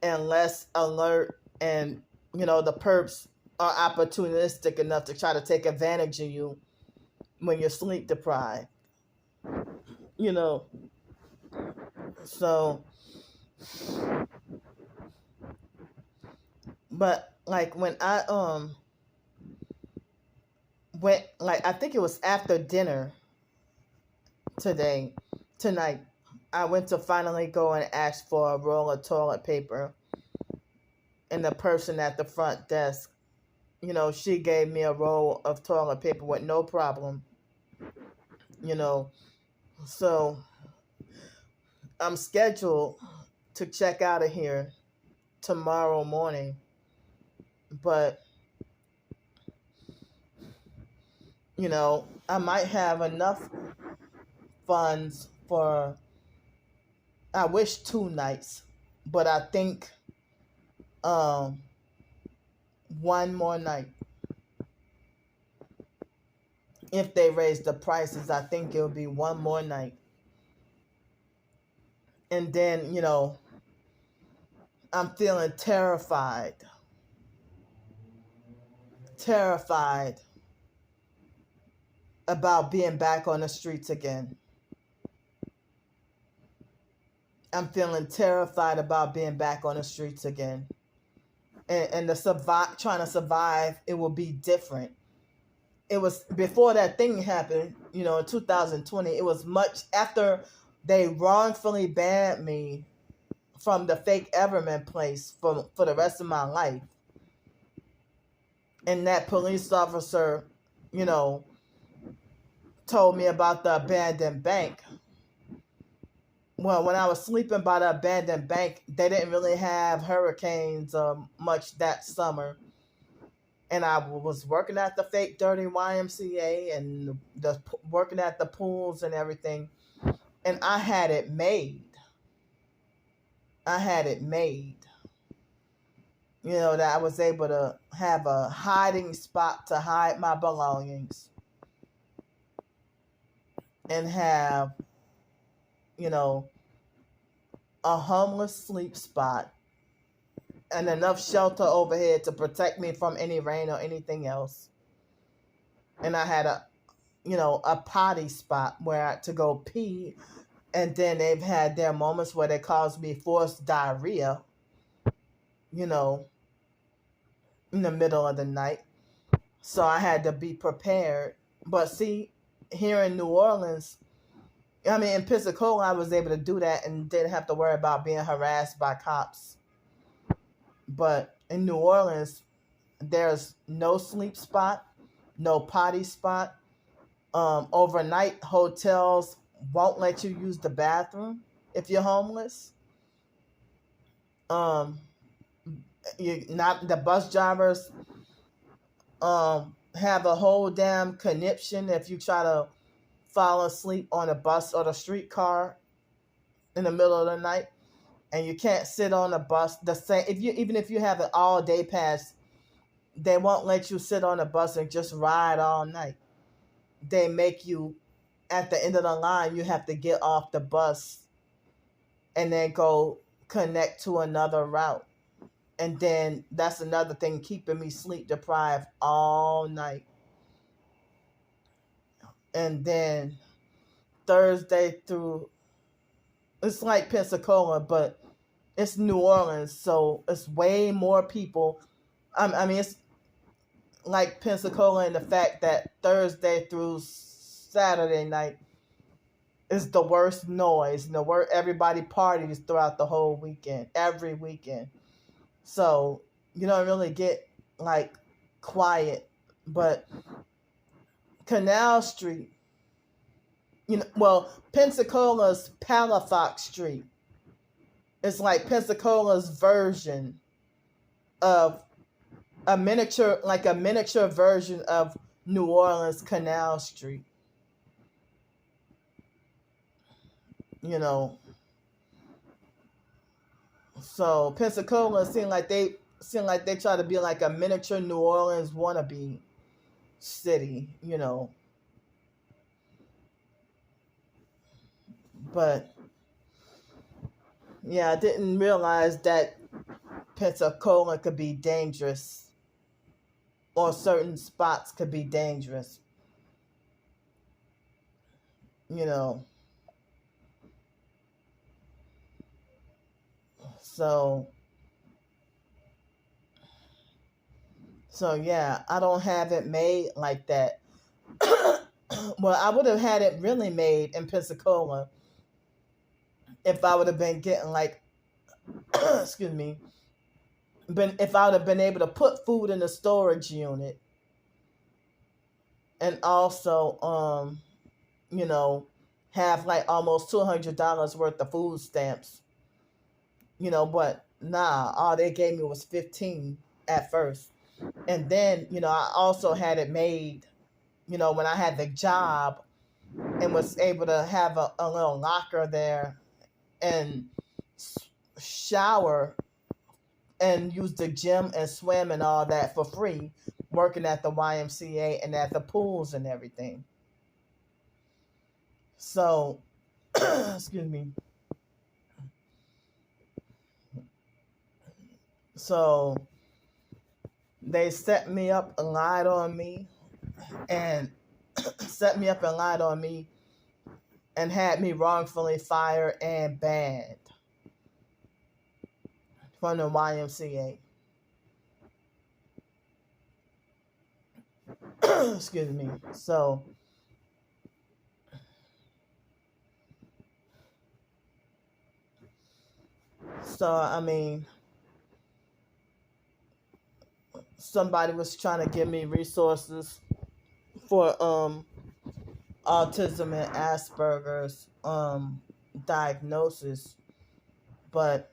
and less alert, and the perps are opportunistic enough to try to take advantage of you when you're sleep deprived. You know, so but like when I went, like I think it was after dinner today tonight, I went to finally go and ask for a roll of toilet paper, and the person at the front desk, she gave me a roll of toilet paper with no problem, you know. So I'm scheduled to check out of here tomorrow morning, but I might have enough funds for, I wish 2 nights, but I think um one more night. If they raise the prices, I think it'll be one more night. And then, I'm feeling terrified about being back on the streets again. I'm feeling terrified about being back on the streets again. And trying to survive, it will be different. It was before that thing happened, in 2020. It was much after they wrongfully banned me from the fake Everman place for the rest of my life. And that police officer, told me about the abandoned bank. Well, when I was sleeping by the abandoned bank, they didn't really have hurricanes much that summer. And I was working at the fake dirty YMCA and working at the pools and everything. And I had it made. That I was able to have a hiding spot to hide my belongings and have, a homeless sleep spot and enough shelter overhead to protect me from any rain or anything else. And I had a potty spot to go pee. And then they've had their moments where they caused me forced diarrhea, in the middle of the night. So I had to be prepared. But see, here in New Orleans, in Pensacola, I was able to do that and didn't have to worry about being harassed by cops. But in New Orleans, there's no sleep spot, no potty spot. Overnight hotels won't let you use the bathroom if you're homeless. Not the bus drivers have a whole damn conniption if you try to fall asleep on a bus or the streetcar in the middle of the night, and you can't sit on a bus. Even if you have an all day pass, they won't let you sit on a bus and just ride all night. They make you, at the end of the line, you have to get off the bus and then go connect to another route. And then that's another thing keeping me sleep deprived all night. And then Thursday through, it's like Pensacola, but it's New Orleans, so it's way more people. I mean, it's like Pensacola in the fact that Thursday through Saturday night is the worst noise. Everybody parties throughout the whole weekend, every weekend. So you don't really get like quiet. But Canal Street, Pensacola's Palafox Street. It's like Pensacola's version of a miniature version of New Orleans Canal Street. So Pensacola seemed like they try to be like a miniature New Orleans wannabe city, But yeah, I didn't realize that Pensacola could be dangerous, or certain spots could be dangerous. So yeah, I don't have it made like that. Well, I would have had it really made in Pensacola if I would have been getting like, excuse me, if I would have been able to put food in the storage unit, and also, have like almost $200 worth of food stamps, but nah, all they gave me was 15 at first. And then, I also had it made, when I had the job and was able to have a little locker there and shower and use the gym and swim and all that for free, working at the YMCA and at the pools and everything. So, excuse me. So they set me up and lied on me and and had me wrongfully fired and banned from the YMCA. Excuse me. So I mean, somebody was trying to give me resources for autism and Asperger's diagnosis. But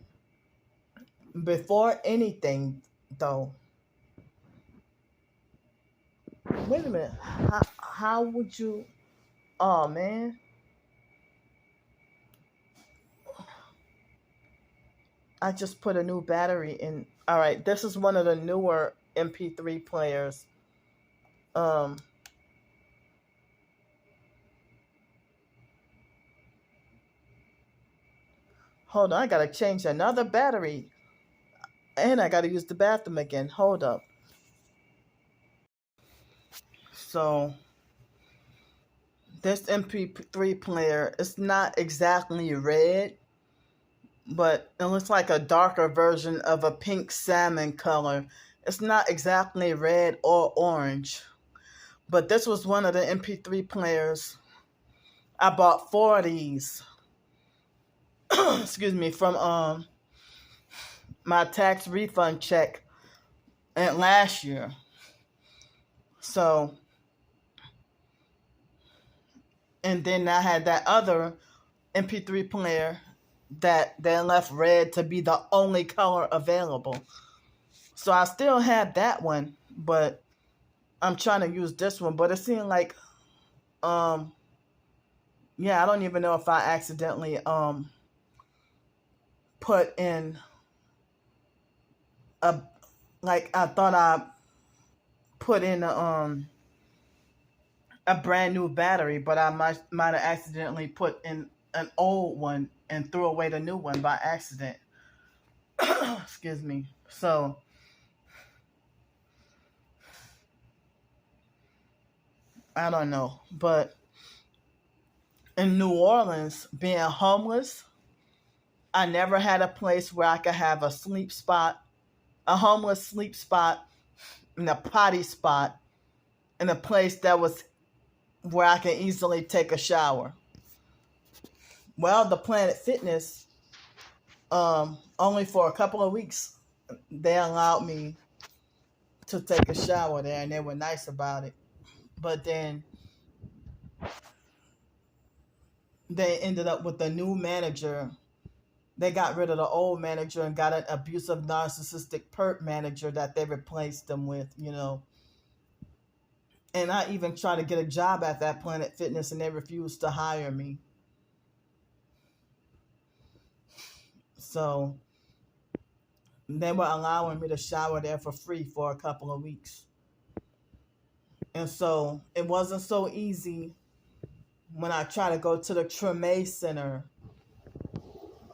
before anything, though, wait a minute. How would you? Oh man, I just put a new battery in. All right, this is one of the newer MP3 players. Hold on, I gotta change another battery. And I gotta use the bathroom again. Hold up. So, this MP3 player, it's not exactly red, but it looks like a darker version of a pink salmon color. It's not exactly red or orange. But this was one of the MP3 players. I bought 4 of these. Excuse me, from my tax refund check last year. So, and then I had that other MP3 player that then left red to be the only color available. So I still have that one, but I'm trying to use this one. But it seemed like, I don't even know if I accidentally put in I thought I put in a brand new battery, but I might have accidentally put in an old one and threw away the new one by accident. Excuse me. So I don't know. But in New Orleans, being homeless, I never had a place where I could have a sleep spot, a homeless sleep spot, and a potty spot, and a place that was where I can easily take a shower. Well, the Planet Fitness, only for a couple of weeks, they allowed me to take a shower there, and they were nice about it. But then they ended up with a new manager. They got rid of the old manager and got an abusive, narcissistic perp manager that they replaced them with. And I even tried to get a job at that Planet Fitness, and they refused to hire me. So they were allowing me to shower there for free for a couple of weeks. And so it wasn't so easy when I tried to go to the Treme Center,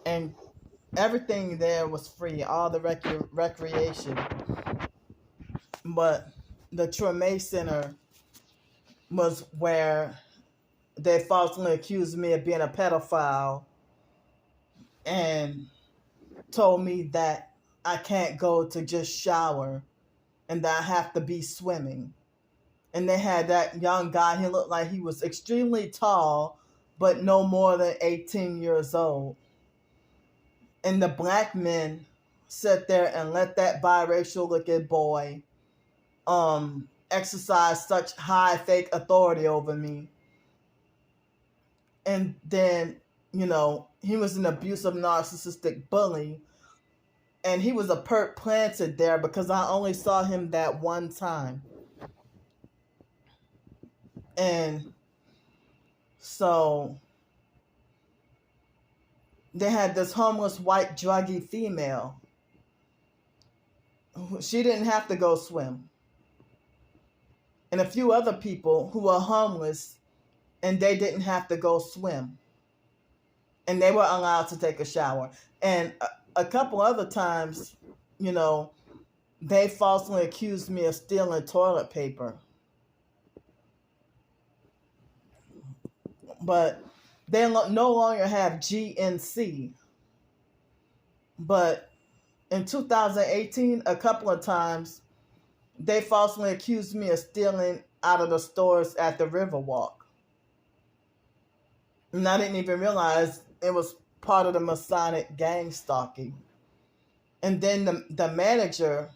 and everything there was free, all the recreation. But the Treme Center was where they falsely accused me of being a pedophile and told me that I can't go to just shower and that I have to be swimming. And they had that young guy, he looked like he was extremely tall, but no more than 18 years old. And the black men sit there and let that biracial looking boy exercise such high fake authority over me. And then, he was an abusive, narcissistic bully. And he was a perp planted there because I only saw him that one time. And so they had this homeless white druggy female. She didn't have to go swim. And a few other people who were homeless, and they didn't have to go swim. And they were allowed to take a shower. And a couple other times, they falsely accused me of stealing toilet paper. But they no longer have GNC. But in 2018, a couple of times, they falsely accused me of stealing out of the stores at the Riverwalk. And I didn't even realize it was part of the Masonic gang stalking. And then the manager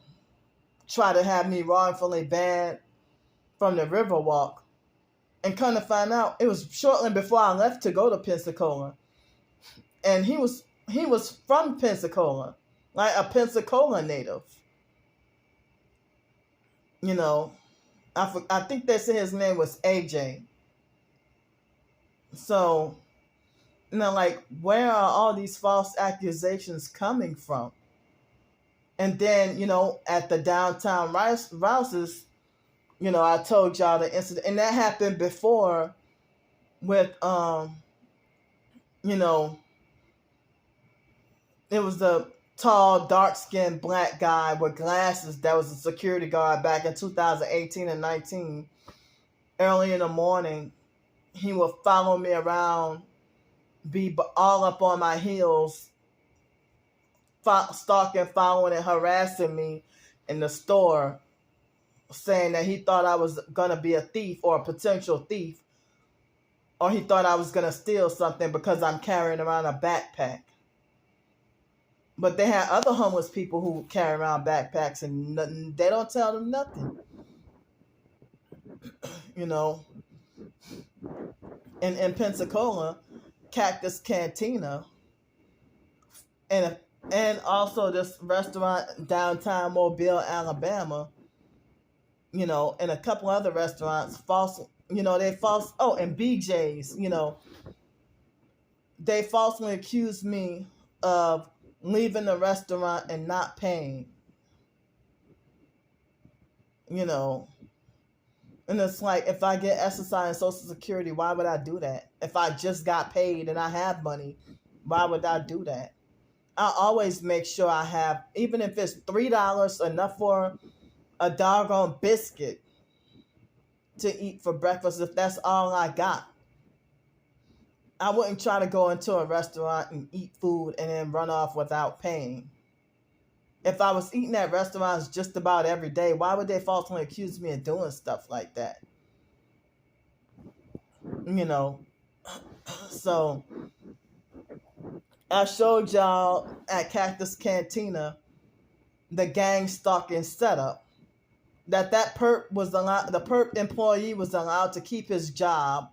tried to have me wrongfully banned from the Riverwalk. And kind of find out, it was shortly before I left to go to Pensacola. And he was from Pensacola, like a Pensacola native. I think they said his name was AJ. So, where are all these false accusations coming from? And then, at the downtown Rouses, I told y'all the incident, and that happened before with, it was the tall, dark-skinned black guy with glasses that was a security guard back in 2018 and 19. Early in the morning, he would follow me around, be all up on my heels, stalking, following, and harassing me in the store, saying that he thought I was going to be a thief or a potential thief, or he thought I was going to steal something because I'm carrying around a backpack. But they had other homeless people who carry around backpacks, and they don't tell them nothing. In Pensacola, Cactus Cantina, and also this restaurant downtown Mobile, Alabama, and a couple other restaurants, and BJ's, they falsely accused me of leaving the restaurant and not paying, and it's like, if I get SSI and Social Security, why would I do that? If I just got paid and I have money, why would I do that? I always make sure I have, even if it's $3, enough for a doggone biscuit to eat for breakfast if that's all I got. I wouldn't try to go into a restaurant and eat food and then run off without paying. If I was eating at restaurants just about every day, why would they falsely accuse me of doing stuff like that? You know, so I showed y'all at Cactus Cantina the gang stalking setup. That perp was allowed, the perp employee was allowed to keep his job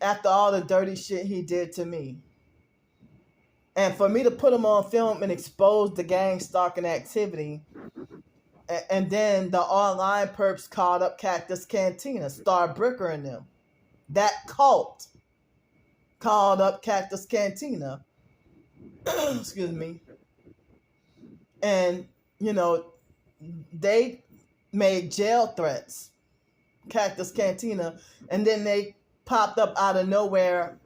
after all the dirty shit he did to me. And for me to put him on film and expose the gang stalking activity, and then the online perps called up Cactus Cantina, Star Bricker and them. That cult called up Cactus Cantina. Excuse me. And, they made jail threats, Cactus Cantina, and then they popped up out of nowhere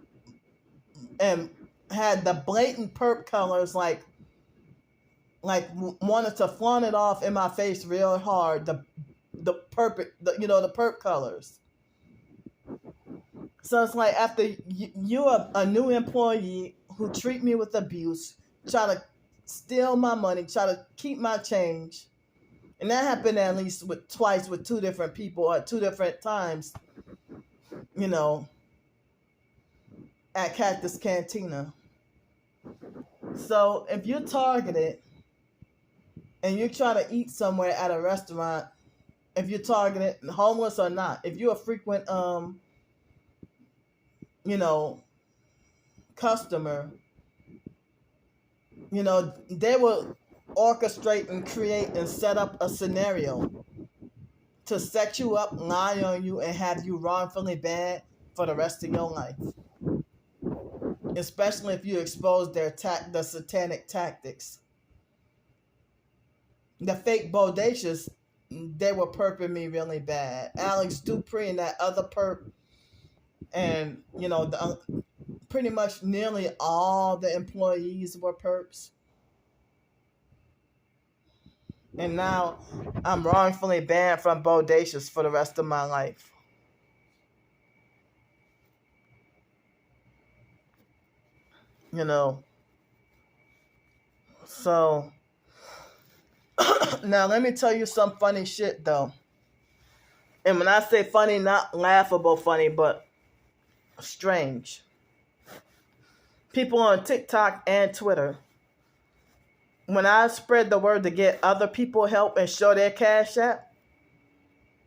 and had the blatant perp colors, like wanted to flaunt it off in my face real hard. The perp colors. So it's like, after you're a new employee who treat me with abuse, try to steal my money, try to keep my change. And that happened at least twice with two different people at two different times, at Cactus Cantina. So if you're targeted and you try to eat somewhere at a restaurant, if you're targeted, homeless or not, if you're a frequent, customer, they will orchestrate and create and set up a scenario to set you up, lie on you, and have you wrongfully banned for the rest of your life. Especially if you expose the satanic tactics. The fake bodacious, they were perping me really bad. Alex Dupree and that other perp, and pretty much nearly all the employees were perps. And now I'm wrongfully banned from bodacious for the rest of my life. So now let me tell you some funny shit though. And when I say funny, not laughable funny, but strange. People on TikTok and Twitter, when I spread the word to get other people help and show their Cash App,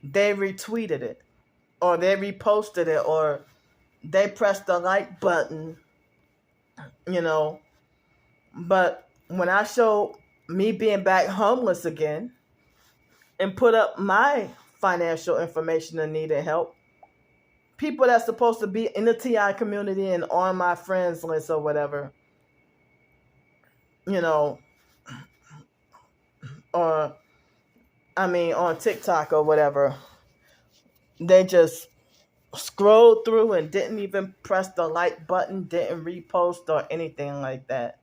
they retweeted it, or they reposted it, or they pressed the like button, But when I show me being back homeless again and put up my financial information and needed help, people that's supposed to be in the TI community and on my friends list or whatever, or on TikTok or whatever, they just scrolled through and didn't even press the like button, didn't repost or anything like that.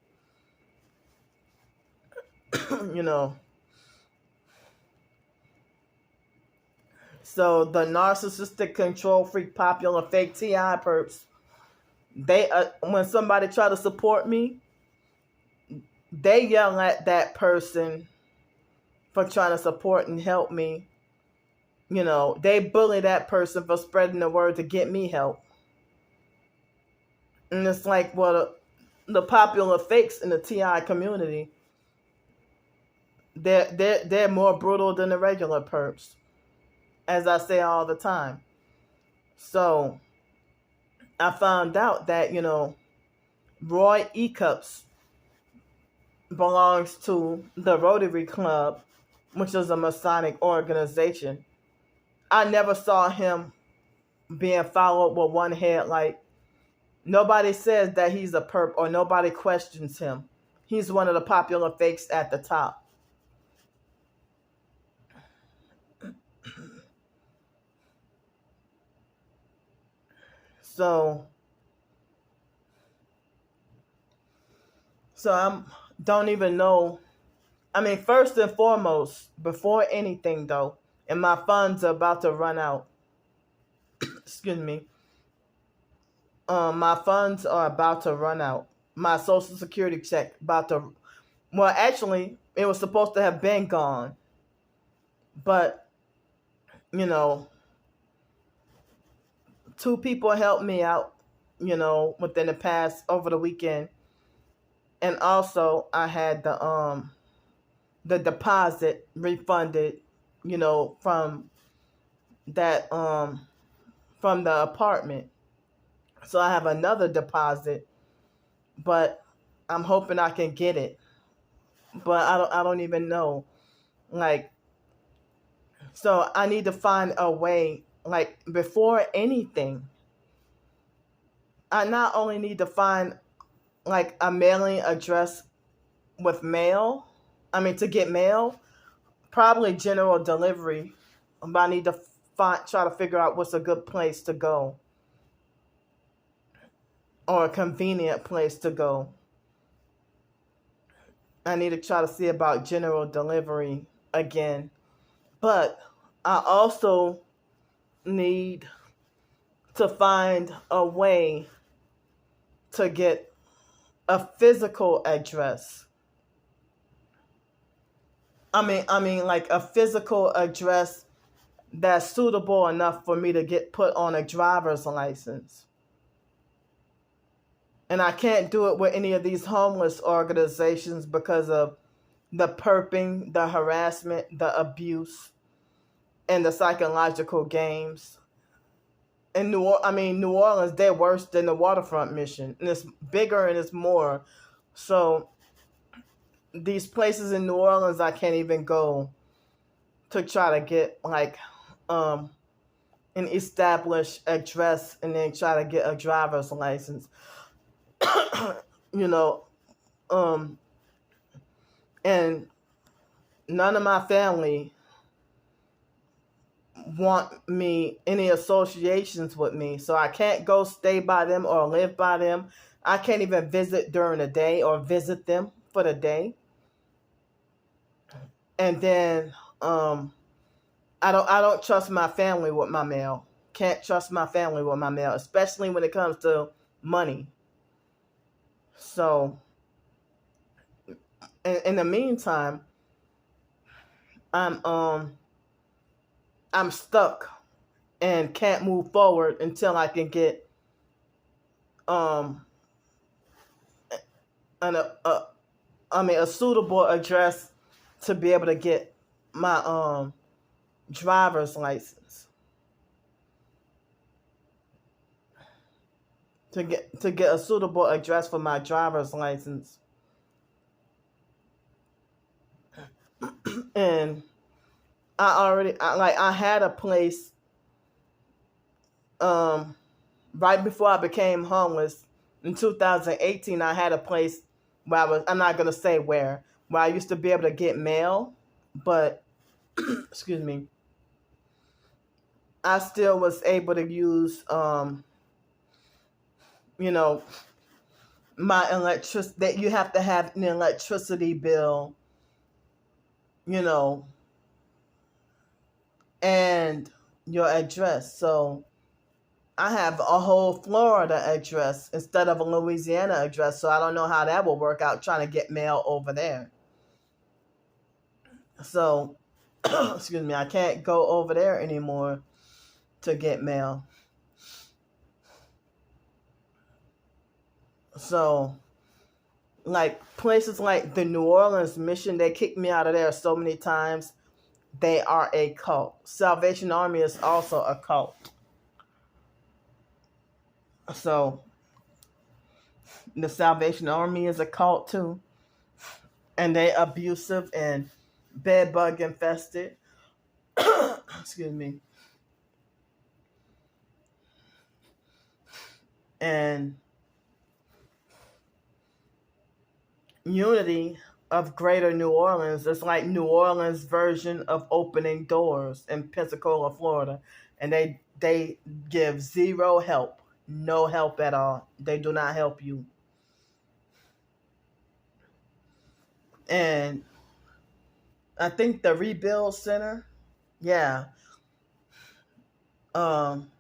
So the narcissistic, control freak, popular fake TI perps, they when somebody try to support me, they yell at that person for trying to support and help me. They bully that person for spreading the word to get me help. And it's like, well, the popular fakes in the TI community, they're more brutal than the regular perps, as I say all the time. So I found out that, Roy E. Cups belongs to the Rotary Club, which is a Masonic organization. I never saw him being followed with one headlight. Nobody says that he's a perp, or nobody questions him. He's one of the popular fakes at the top. So So I don't even know. I mean, first and foremost, before anything though, and my funds are about to run out. Excuse me. My funds are about to run out. My Social Security check about to. Well, actually, it was supposed to have been gone, but you know, two people helped me out. Within the past over the weekend, and also I had the deposit refunded. From that from the apartment. So I have another deposit, but I'm hoping I can get it. But I don't even know. Like, so I need to find a way, like, before anything. I not only need to find like a mailing address with mail. I mean, to get mail, probably general delivery. But I need to try to figure out what's a good place to go, or a convenient place to go. I need to try to see about general delivery again. But I also need to find a way to get a physical address. I mean, like a physical address that's suitable enough for me to get put on a driver's license. And I can't do it with any of these homeless organizations because of the perping, the harassment, the abuse, and the psychological games. In New Orleans, they're worse than the waterfront mission, and it's bigger and it's more. So these places in New Orleans, I can't even go to try to get like an established address and then try to get a driver's license. you know, um, and none of my family want me any associations with me, so I can't go stay by them or live by them. I can't even visit during the day or visit them for the day. And then I don't trust my family with my mail. Can't trust my family with my mail, especially when it comes to money. So in the meantime, I'm um I'm stuck and can't move forward until I can get um an a suitable address to be able to get my driver's license. To get a suitable address for my driver's license. And I had a place um right before I became homeless in 2018. I had a place where I'm not going to say where I used to be able to get mail, but excuse me, I still was able to use you know my electricity. That you have to have an electricity bill, you know and your address. So I have a whole Florida address instead of a Louisiana address, so I don't know how that will work out trying to get mail over there. So, excuse me, I can't go over there anymore to get mail. So, like places like the New Orleans mission, they kicked me out of there so many times. They are a cult. Salvation Army is also a cult. So, the Salvation Army is a cult too. And they abusive and bed bug infested. Excuse me. And Unity of Greater New Orleans is like New Orleans' version of Opening Doors in Pensacola, Florida. And they give zero help. No help at all. They do not help you. And I think the Rebuild Center, yeah, um,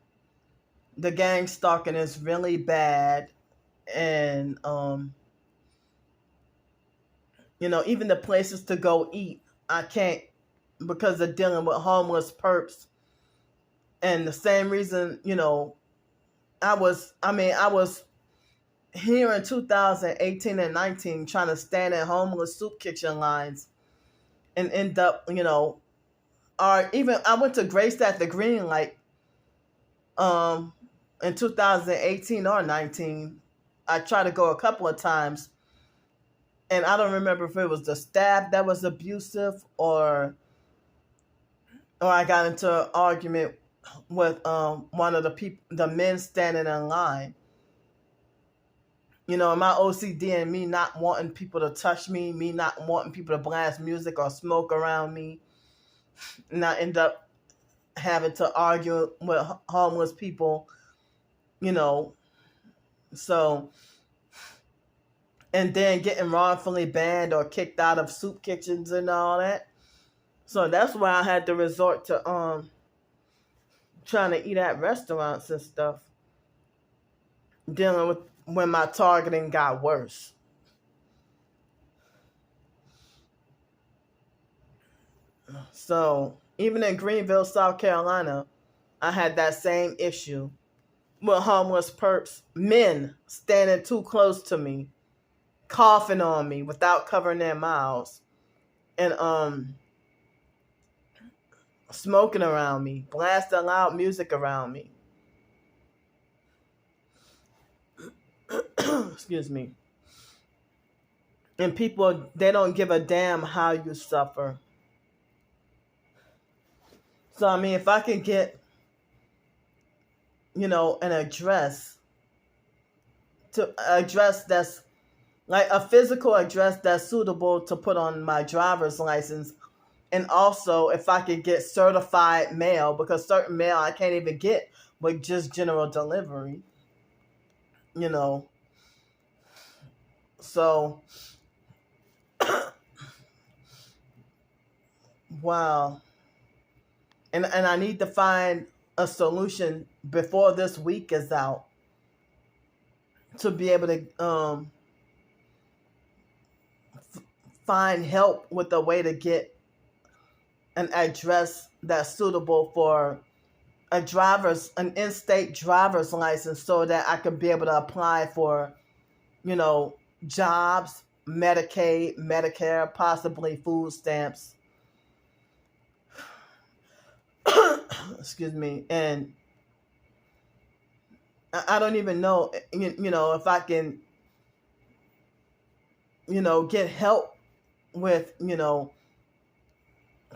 the gang stalking is really bad. And, even the places to go eat, I can't because of dealing with homeless perps. And the same reason, I was here in 2018 and 19 trying to stand in homeless soup kitchen lines and end up, or even I went to Grace at the Green like um in 2018 or 19. I tried to go a couple of times, and I don't remember if it was the staff that was abusive or I got into an argument with one of the men standing in line. My OCD and me not wanting people to touch me not wanting people to blast music or smoke around me, and I end up having to argue with homeless people, you know. So, and then getting wrongfully banned or kicked out of soup kitchens and all that. So that's why I had to resort to trying to eat at restaurants and stuff, dealing with when my targeting got worse. So even in Greenville, South Carolina, I had that same issue with homeless perps, men standing too close to me, coughing on me without covering their mouths, and smoking around me, blasting loud music around me. Excuse me. And people, they don't give a damn how you suffer. So I mean, if I can get, an address that's like a physical address that's suitable to put on my driver's license. And also, if I could get certified mail, because certain mail I can't even get with just general delivery, you know. So, wow. And I need to find a solution before this week is out to be able to find help with a way to get an address that's suitable for an in-state driver's license so that I can be able to apply for, jobs, Medicaid, Medicare, possibly food stamps. Excuse me. And I don't even know, if I can, get help with,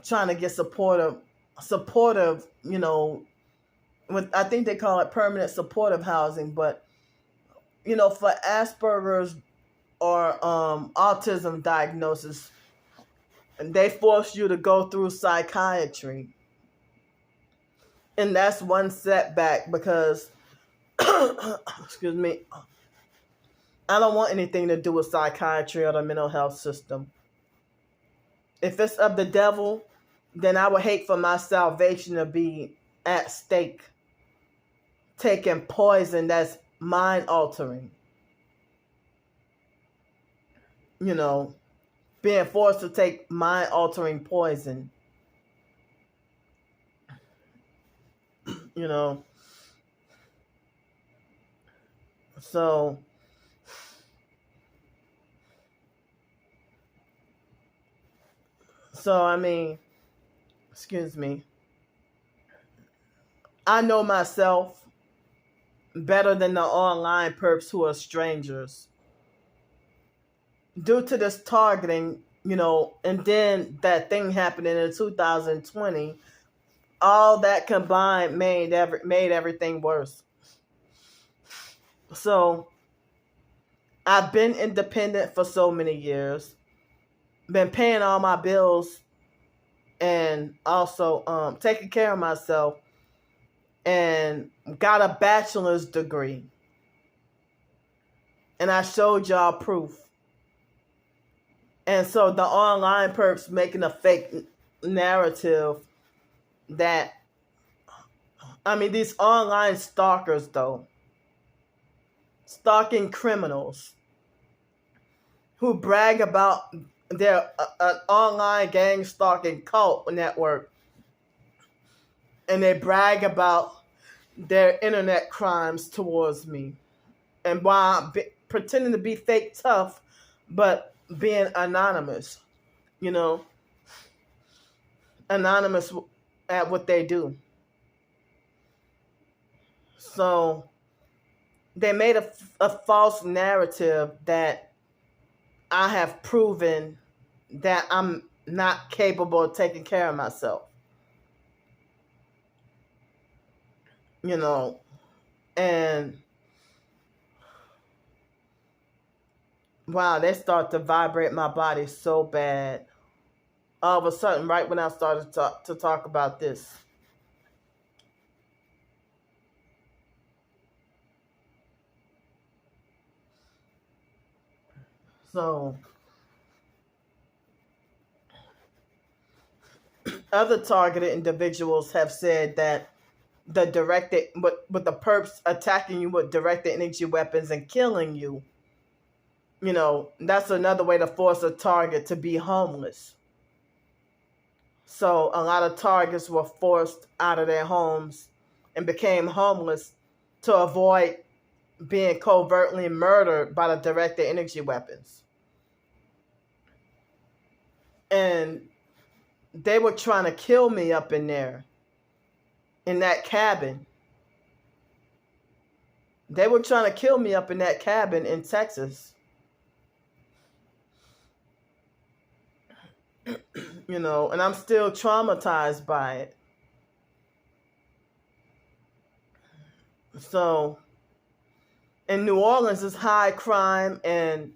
trying to get supportive, with, I think they call it permanent supportive housing, but, for Asperger's or autism diagnosis, they force you to go through psychiatry. And that's one setback because, excuse me, I don't want anything to do with psychiatry or the mental health system. If it's of the devil, then I would hate for my salvation to be at stake, taking poison that's mind altering. Being forced to take mind altering poison. So I mean, excuse me, I know myself better than the online perps who are strangers. Due to this targeting, and then that thing happening in 2020, all that combined made everything worse. So I've been independent for so many years, been paying all my bills, and also taking care of myself, and got a bachelor's degree. And I showed y'all proof. And so the online perps making a fake narrative that, I mean, these online stalkers, though, stalking criminals who brag about their an online gang stalking cult network, and they brag about their internet crimes towards me, and while pretending to be fake tough, but being anonymous, you know, anonymous at what they do. So they made a false narrative that I have proven that I'm not capable of taking care of myself. You know, and wow, they start to vibrate my body so bad. All of a sudden, right when I started to talk about this. So, other targeted individuals have said that the directed, with the perps attacking you with directed energy weapons and killing you, you know, that's another way to force a target to be homeless. So a lot of targets were forced out of their homes and became homeless to avoid being covertly murdered by the directed energy weapons. And they were trying to kill me up in there, in that cabin. They were trying to kill me up in that cabin in Texas. You know, and I'm still traumatized by it. So, in New Orleans, it's high crime and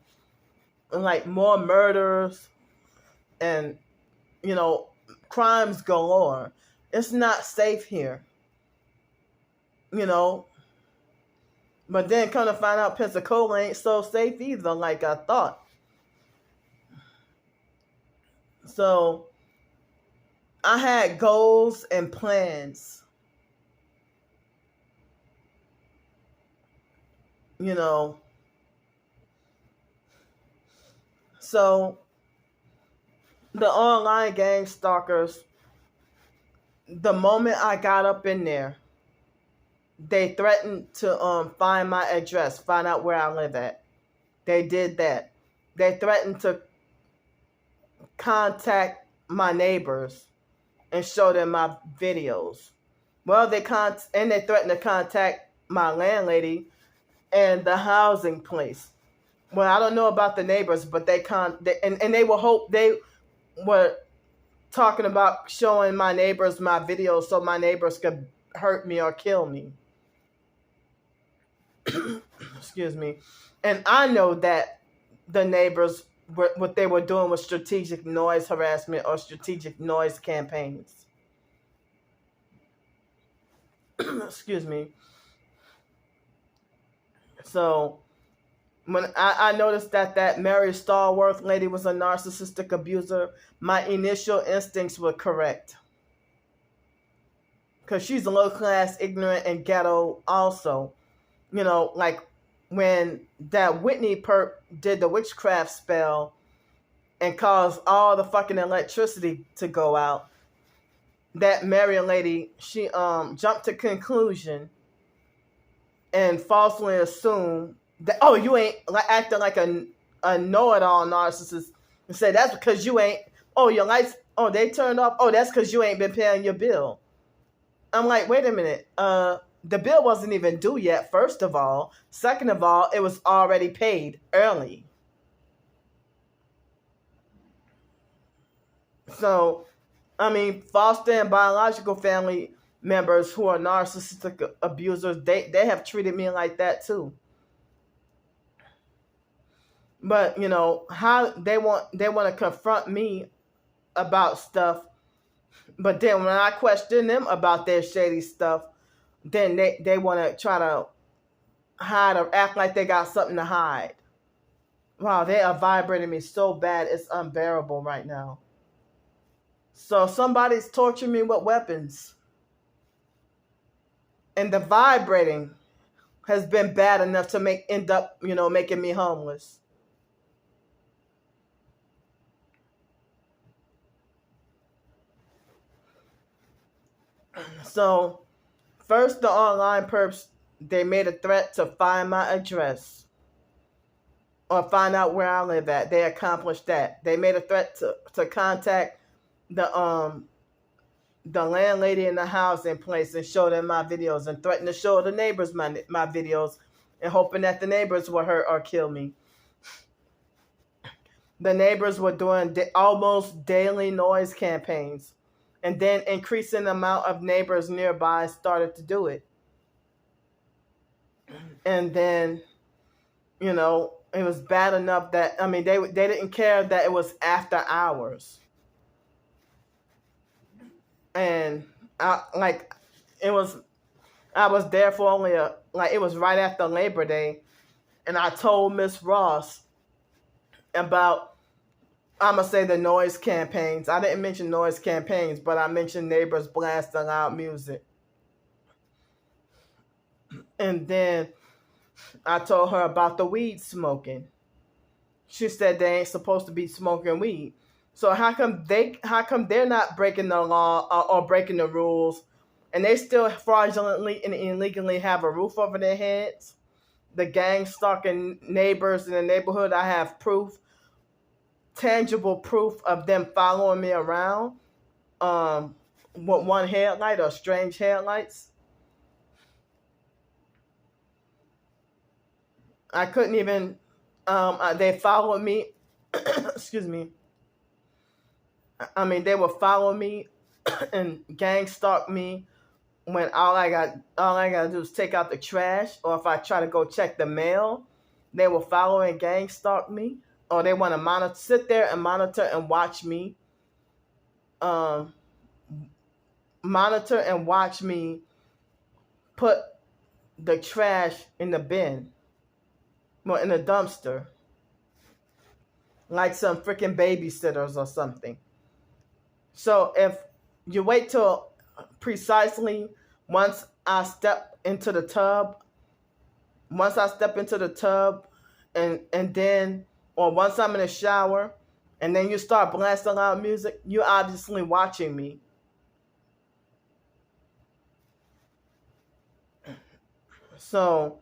like more murders and, you know, crimes galore. It's not safe here, you know. But then come to find out Pensacola ain't so safe either, like I thought. So I had goals and plans, you know. So the online gang stalkers, the moment I got up in there, they threatened to find my address, find out where I live at. They did that. They threatened to contact my neighbors and show them my videos. Well, they threatened to contact my landlady and the housing place. Well, I don't know about the neighbors, but they were talking about showing my neighbors my videos so my neighbors could hurt me or kill me. Excuse me. And I know that the neighbors, what they were doing was strategic noise harassment or strategic noise campaigns. Excuse me. So when I noticed that Mary Stallworth lady was a narcissistic abuser, my initial instincts were correct. Because she's a low class, ignorant, and ghetto also. You know, like when that Whitney perp did the witchcraft spell and caused all the fucking electricity to go out, that Mary lady, she jumped to conclusion and falsely assumed that, oh, you ain't acting like a know-it-all narcissist, and say that's because you ain't, oh, your lights, oh, they turned off, oh, that's because you ain't been paying your bill. I'm like, wait a minute, the bill wasn't even due yet, first of all. Second of all, it was already paid early. So, I mean, foster and biological family members who are narcissistic abusers, they have treated me like that too. But, you know, how they want to confront me about stuff, but then when I question them about their shady stuff, then they want to try to hide or act like they got something to hide. Wow, they are vibrating me so bad, it's unbearable right now. So somebody's torturing me with weapons. And the vibrating has been bad enough to end up, making me homeless. So first, the online perps, they made a threat to find my address or find out where I live at. They accomplished that. They made a threat to contact the landlady in the housing place and show them my videos, and threaten to show the neighbors my videos, and hoping that the neighbors will hurt or kill me. The neighbors were doing almost daily noise campaigns, and then increasing the amount of neighbors nearby started to do it. And then, it was bad enough that, I mean, they didn't care that it was after hours. And I was there for only it was right after Labor Day, and I told Miss Ross about, I'm gonna say, the noise campaigns. I didn't mention noise campaigns, but I mentioned neighbors blasting loud music. And then I told her about the weed smoking. She said they ain't supposed to be smoking weed. So how come they're not breaking the law or breaking the rules, and they still fraudulently and illegally have a roof over their heads? The gang stalking neighbors in the neighborhood, I have proof, tangible proof of them following me around with one headlight or strange headlights. I couldn't even, they followed me, excuse me. I mean, they would follow me and gang stalk me when all I gotta do is take out the trash, or if I try to go check the mail, they will follow and gang stalk me, or they want to sit there and monitor and watch me, monitor and watch me put the trash in the bin, well, in the dumpster, like some freaking babysitters or something. So if you wait till precisely once I step into the tub, and then, or once I'm in the shower, and then you start blasting loud music, you're obviously watching me. So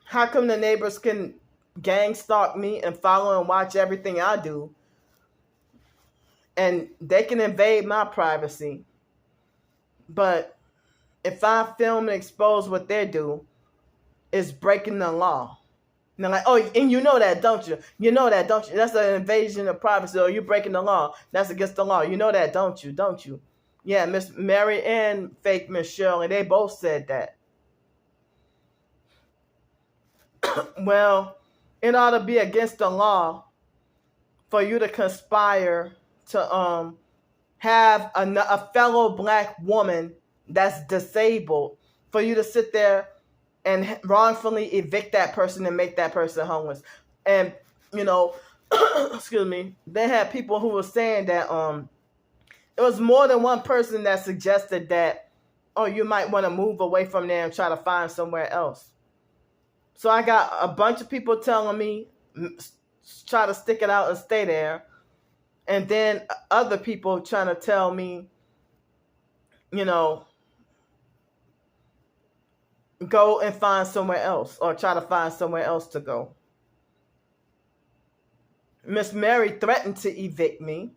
how come the neighbors can gang stalk me and follow and watch everything I do, and they can invade my privacy, but if I film and expose what they do, it's breaking the law? And they're like, oh, and you know that, don't you? You know that, don't you? That's an invasion of privacy, or you're breaking the law. That's against the law. You know that, don't you? Don't you? Yeah, Miss Mary and fake Miss Shirley, they both said that. Well, it ought to be against the law for you to conspire to have a fellow black woman that's disabled, for you to sit there and wrongfully evict that person and make that person homeless. And, excuse me, they had people who were saying that it was more than one person that suggested that, oh, you might want to move away from there and try to find somewhere else. So I got a bunch of people telling me, try to stick it out and stay there. And then other people trying to tell me, go and find somewhere else, or try to find somewhere else to go. Miss Mary threatened to evict me,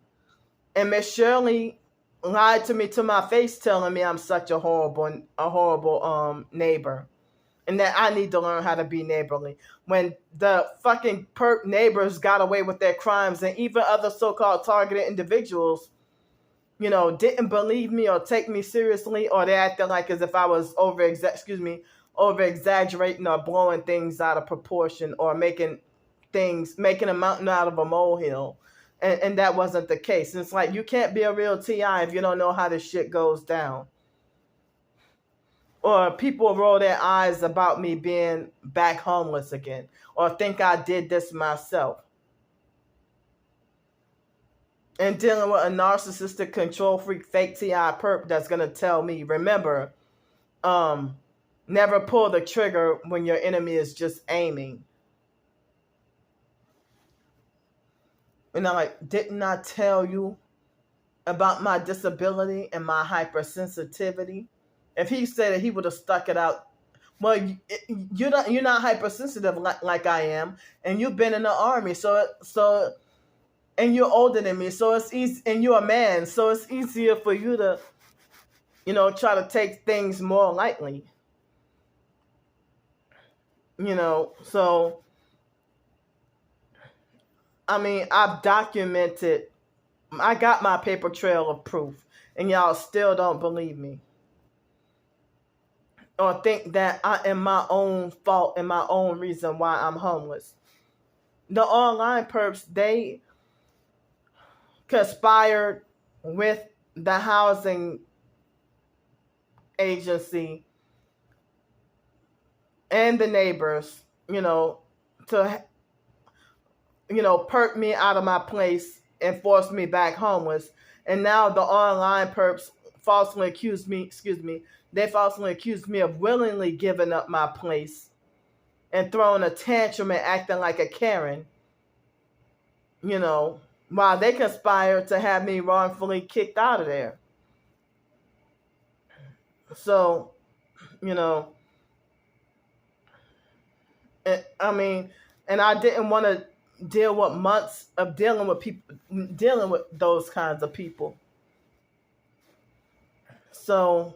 and Miss Shirley lied to me to my face, telling me I'm such a horrible neighbor, and that I need to learn how to be neighborly. When the fucking perp neighbors got away with their crimes, and even other so-called targeted individuals, didn't believe me or take me seriously, or they acted like as if I was over exaggerating or blowing things out of proportion, or making a mountain out of a molehill. And that wasn't the case. And it's like, you can't be a real TI if you don't know how this shit goes down. or people roll their eyes about me being back homeless again, or think I did this myself. And dealing with a narcissistic control freak fake TI perp that's gonna tell me, remember, um, never pull the trigger when your enemy is just aiming. And I'm like, didn't I tell you about my disability and my hypersensitivity? If he said it, he would have stuck it out. Well, you're not hypersensitive like I am, and you've been in the army, so and you're older than me, so it's easy, and you're a man, so it's easier for you to, try to take things more lightly. So I mean, I've documented. I got my paper trail of proof, and y'all still don't believe me, or think that I am my own fault and my own reason why I'm homeless. The online perps, they conspired with the housing agency and the neighbors, to, perk me out of my place and force me back homeless. And now the online perps falsely accused me, they falsely accused me of willingly giving up my place and throwing a tantrum and acting like a Karen, while they conspired to have me wrongfully kicked out of there. So, you know, I mean, and I didn't want to deal with months of dealing with those kinds of people. So,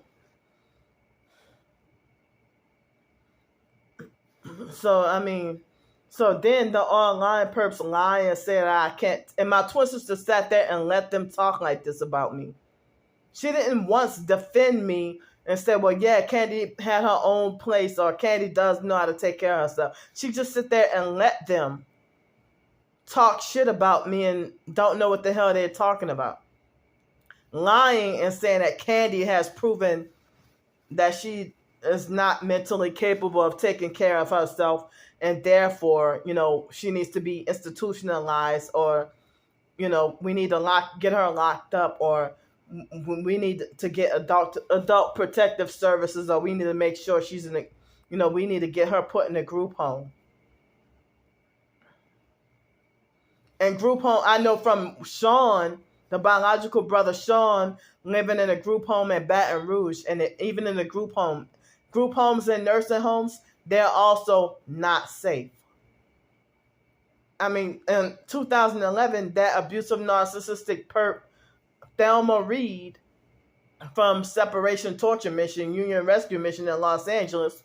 I mean, so then the online perps lie and say that I can't. And my twin sister sat there and let them talk like this about me. She didn't once defend me and say, well, yeah, Candy had her own place, or Candy does know how to take care of herself. She just sit there and let them talk shit about me and don't know what the hell they're talking about. Lying and saying that Candy has proven that she is not mentally capable of taking care of herself, and therefore, she needs to be institutionalized, or, we need to get her locked up, or we need to get adult protective services, or we need to make sure she's in a, we need to get her put in a group home. And group home, I know from Sean, the biological brother Sean, living in a group home in Baton Rouge, and even in the group homes and nursing homes, they're also not safe. I mean, in 2011, that abusive narcissistic perp, Thelma Reed, from Separation Torture Mission, Union Rescue Mission in Los Angeles,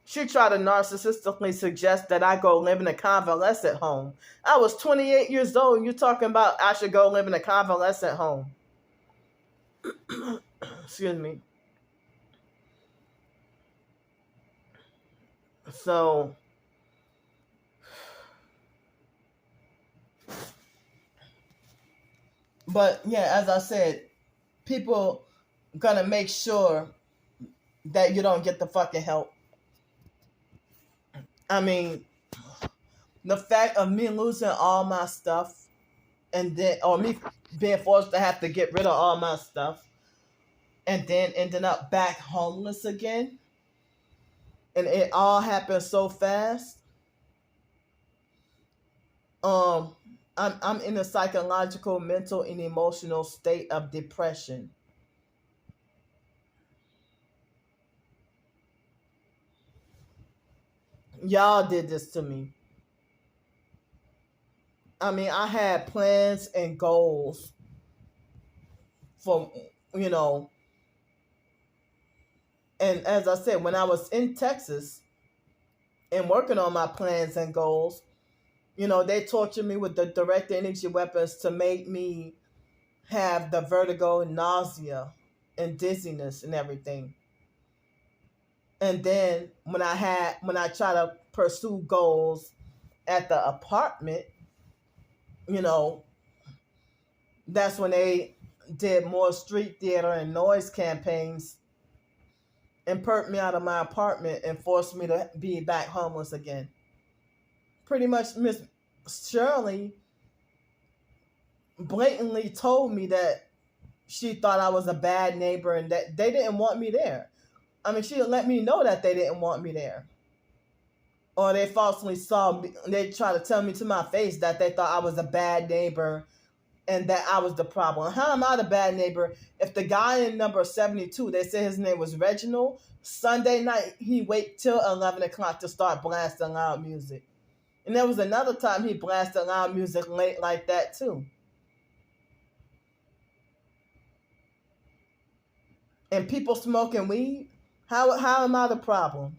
she tried to narcissistically suggest that I go live in a convalescent home. I was 28 years old. You're talking about I should go live in a convalescent home. Excuse me. So, but yeah, as I said, people gonna make sure that you don't get the fucking help. I mean, the fact of me losing all my stuff, and then, or me being forced to have to get rid of all my stuff, and then ending up back homeless again, and it all happened so fast. I'm in a psychological, mental, and emotional state of depression. Y'all did this to me. I mean, I had plans and goals for, you know, and as I said, when I was in Texas and working on my plans and goals, they tortured me with the direct energy weapons to make me have the vertigo and nausea and dizziness and everything. And then when I try to pursue goals at the apartment, you know, that's when they did more street theater and noise campaigns and perked me out of my apartment and forced me to be back homeless again. Pretty much Miss Shirley blatantly told me that she thought I was a bad neighbor and that they didn't want me there. I mean, she let me know that they didn't want me there. Or they falsely saw me, they tried to tell me to my face that they thought I was a bad neighbor and that I was the problem. How am I the bad neighbor if the guy in number 72, they said his name was Reginald, Sunday night, he wait till 11 o'clock to start blasting loud music. And there was another time he blasted loud music late like that too. And people smoking weed, how am I the problem?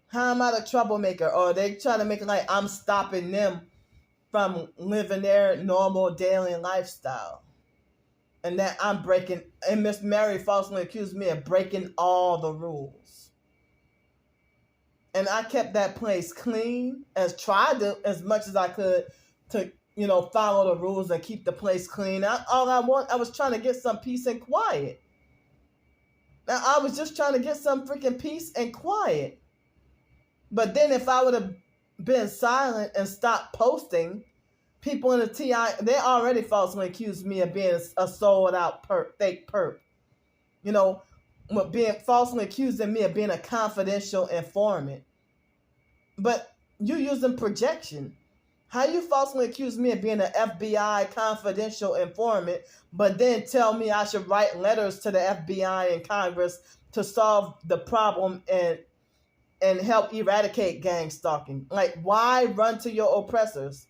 How am I the troublemaker? Or they try to make it like I'm stopping them from living their normal daily lifestyle. And that I'm breaking, and Miss Mary falsely accused me of breaking all the rules. And I kept that place clean, tried to, as much as I could to, follow the rules and keep the place clean. I was trying to get some peace and quiet. Now, I was just trying to get some freaking peace and quiet. But then if I would have been silent and stopped posting, people in the TI, they already falsely accused me of being a sold out fake perp. Being falsely accusing me of being a confidential informant. But you using projection. How you falsely accuse me of being an FBI confidential informant, but then tell me I should write letters to the FBI and Congress to solve the problem and help eradicate gang stalking? Like, why run to your oppressors?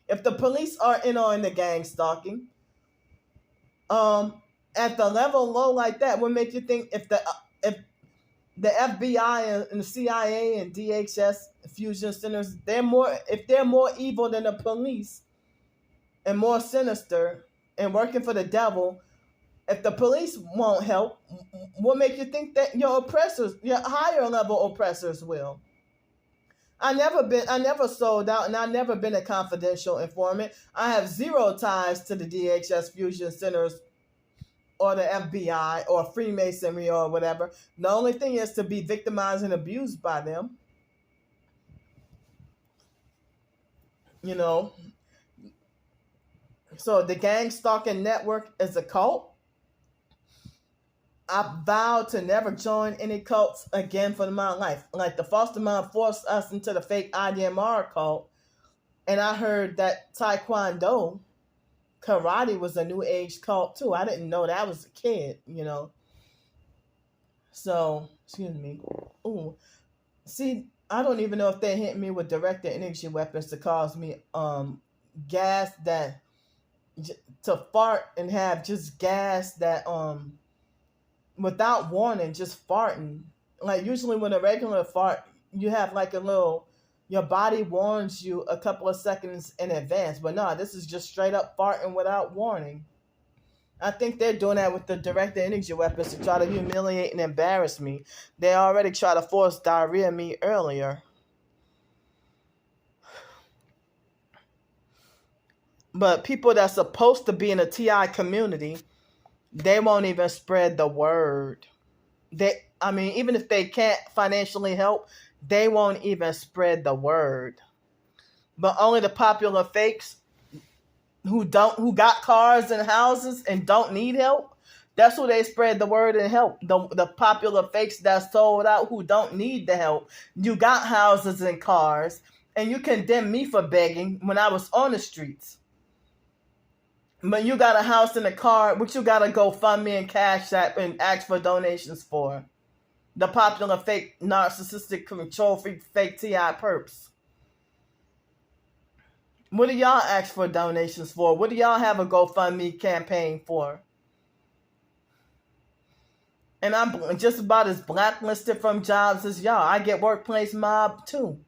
If the police are in on the gang stalking, at the level low like that, would make you think if the FBI and the CIA and DHS fusion centers, if they're more evil than the police and more sinister and working for the devil, if the police won't help, what make you think that your oppressors, your higher level oppressors will? I never sold out, and I've never been a confidential informant. I have zero ties to the DHS fusion centers or the FBI or Freemasonry or whatever. The only thing is to be victimized and abused by them. So the gang stalking network is a cult. I vowed to never join any cults again for my life. Like the foster mom forced us into the fake IDMR cult. And I heard that Taekwondo, karate was a new age cult too. I didn't know that. I was a kid, So, excuse me. Ooh. See, I don't even know if they hit me with directed energy weapons to cause me gas that to fart and have just gas that without warning, just farting. Like usually when a regular fart, you have like your body warns you a couple of seconds in advance. But no, this is just straight up farting without warning. I think they're doing that with the directed energy weapons to try to humiliate and embarrass me. They already tried to force diarrhea me earlier. But people that's supposed to be in the TI community, they won't even spread the word. Even if they can't financially help, they won't even spread the word. But only the popular fakes who got cars and houses and don't need help, that's who they spread the word and help. The popular fakes that's sold out who don't need the help. You got houses and cars, and you condemn me for begging when I was on the streets. But you got a house and a car, which you got to go fund me and CashApp and ask for donations for. The popular fake, narcissistic, control freak, fake TI perps. What do y'all ask for donations for? What do y'all have a GoFundMe campaign for? And I'm just about as blacklisted from jobs as y'all. I get workplace mob too.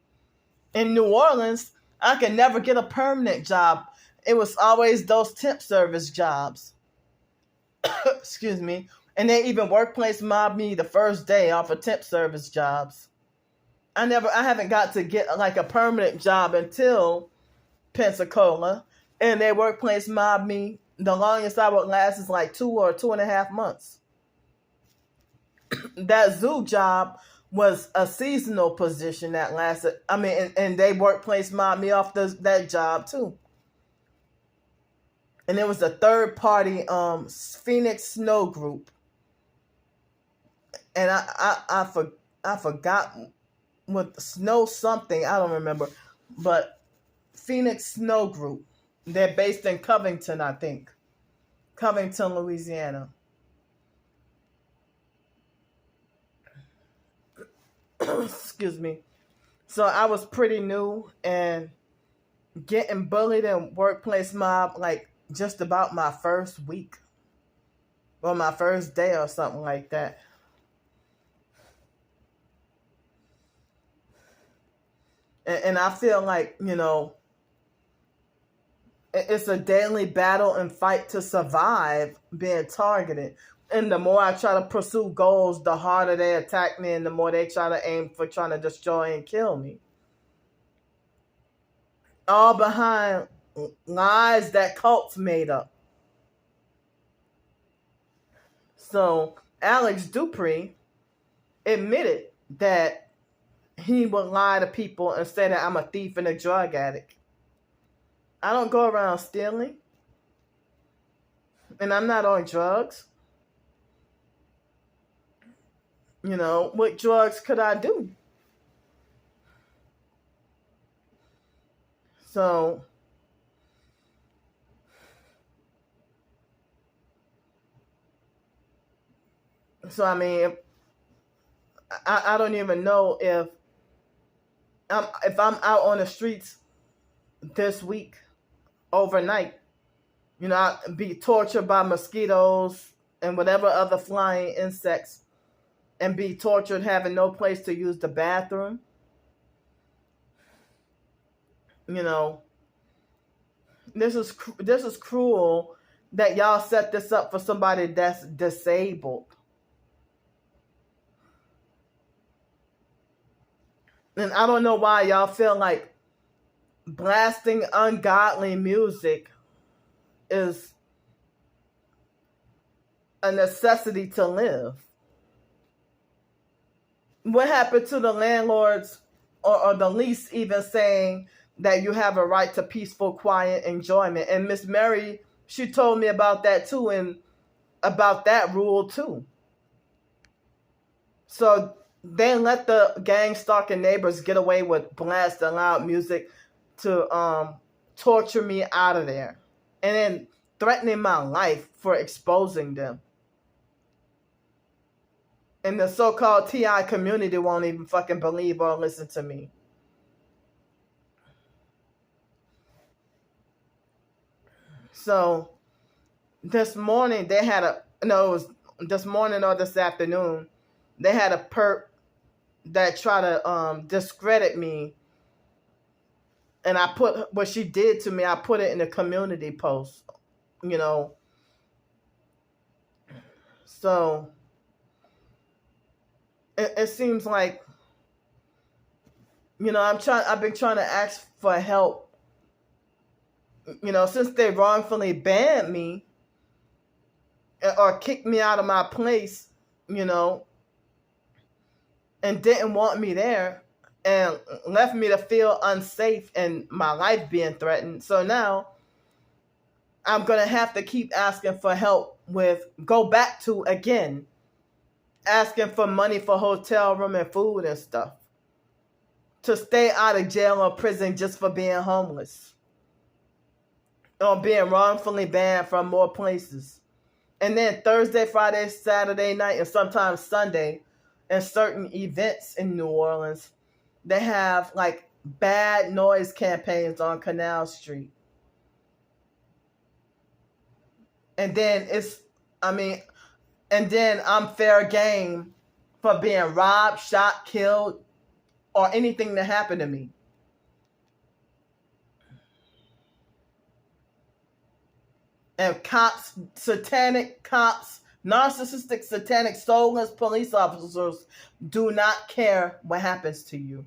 In New Orleans, I could never get a permanent job. It was always those temp service jobs. Excuse me. And they even workplace mobbed me the first day off of temp service jobs. I haven't got to get like a permanent job until Pensacola. And they workplace mobbed me. The longest I would last is like 2 or 2.5 months. that zoo job was a seasonal position that lasted. I mean, and they workplace mobbed me off that job too. And it was a third party Phoenix Snow Group, and I forgot what snow something, I don't remember, but Phoenix Snow Group. They're based in Covington, I think, Covington, Louisiana. Excuse me. So I was pretty new and getting bullied in workplace mob like just about my first week or my first day or something like that. And I feel like, it's a daily battle and fight to survive being targeted. And the more I try to pursue goals, the harder they attack me and the more they try to aim for trying to destroy and kill me. All behind lies that cults made up. So Alex Dupree admitted that he would lie to people and say that I'm a thief and a drug addict. I don't go around stealing. And I'm not on drugs. What drugs could I do? So I mean, I don't even know if I'm out on the streets this week overnight, I'd be tortured by mosquitoes and whatever other flying insects and be tortured having no place to use the bathroom. This is cruel that y'all set this up for somebody that's disabled. And I don't know why y'all feel like blasting ungodly music is a necessity to live. What happened to the landlords or the lease even saying that you have a right to peaceful, quiet enjoyment? And Miss Mary, she told me about that too, and about that rule too. So they let the gang-stalking neighbors get away with blasting loud music to torture me out of there. And then threatening my life for exposing them. And the so-called TI community won't even fucking believe or listen to me. So this morning they had it was this morning or this afternoon, they had a perp that tried to discredit me. And I put what she did to me, I put it in a community post, So it seems like, I've been trying to ask for help, since they wrongfully banned me or kicked me out of my place, and didn't want me there and left me to feel unsafe and my life being threatened. So now I'm going to have to keep asking for help go back to again, asking for money for hotel room and food and stuff to stay out of jail or prison just for being homeless or being wrongfully banned from more places. And then Thursday, Friday, Saturday night, and sometimes Sunday, in certain events in New Orleans, they have like bad noise campaigns on Canal Street. And then I'm fair game for being robbed, shot, killed, or anything that happened to me. And cops, satanic cops, narcissistic, satanic, soulless police officers do not care what happens to you.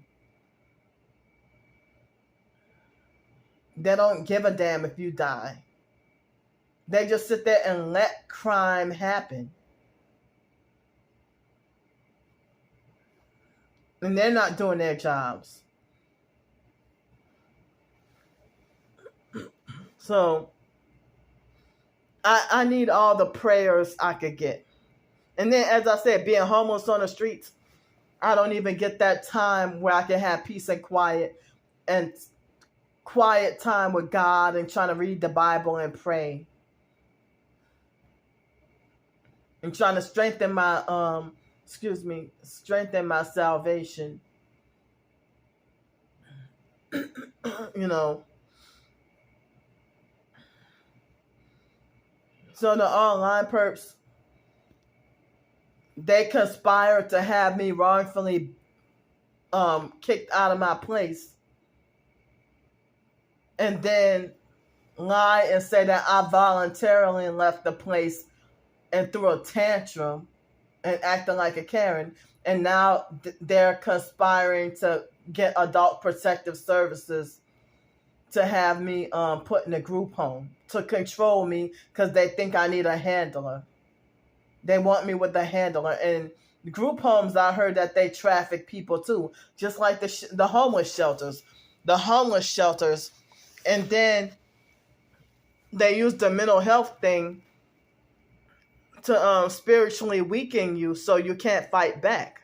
They don't give a damn if you die. They just sit there and let crime happen. and they're not doing their jobs. So I need all the prayers I could get. And then, as I said, being homeless on the streets, I don't even get that time where I can have peace and quiet time with God and trying to read the Bible and pray. And trying to strengthen my strengthen my salvation. You know. So the online perps, they conspired to have me wrongfully kicked out of my place, and then lie and say that I voluntarily left the place and threw a tantrum and acting like a Karen. And now they're conspiring to get adult protective services to have me put in a group home to control me because they think I need a handler. They want me with a handler. And group homes, I heard that they traffic people too, just like the homeless shelters. The homeless shelters. And then they use the mental health thing to spiritually weaken you so you can't fight back.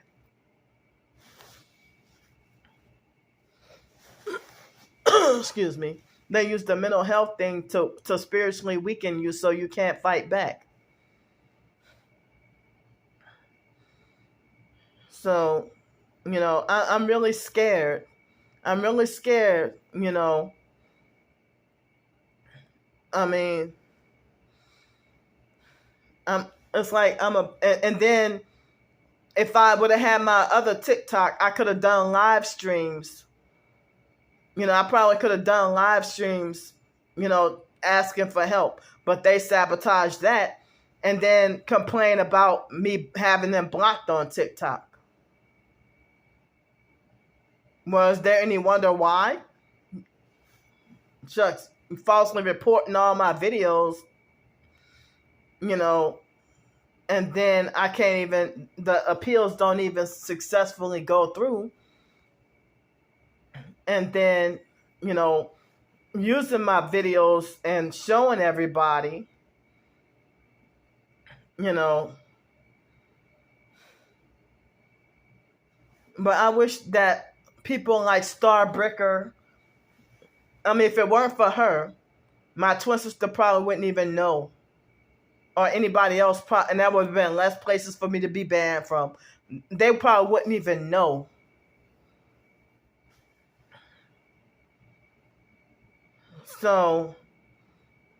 Excuse me. They use the mental health thing to spiritually weaken you so you can't fight back. So, I'm really scared. I'm really scared, I mean, it's like and then if I would have had my other TikTok, I could have done live streams. I probably could have done live streams, asking for help, but they sabotaged that and then complain about me having them blocked on TikTok. Was there any wonder why? Shucks, falsely reporting all my videos, and then I can't even, the appeals don't even successfully go through. And then, using my videos and showing everybody, but I wish that people like Starbreaker, if it weren't for her, my twin sister probably wouldn't even know. Or anybody else, and that would have been less places for me to be banned from. They probably wouldn't even know. So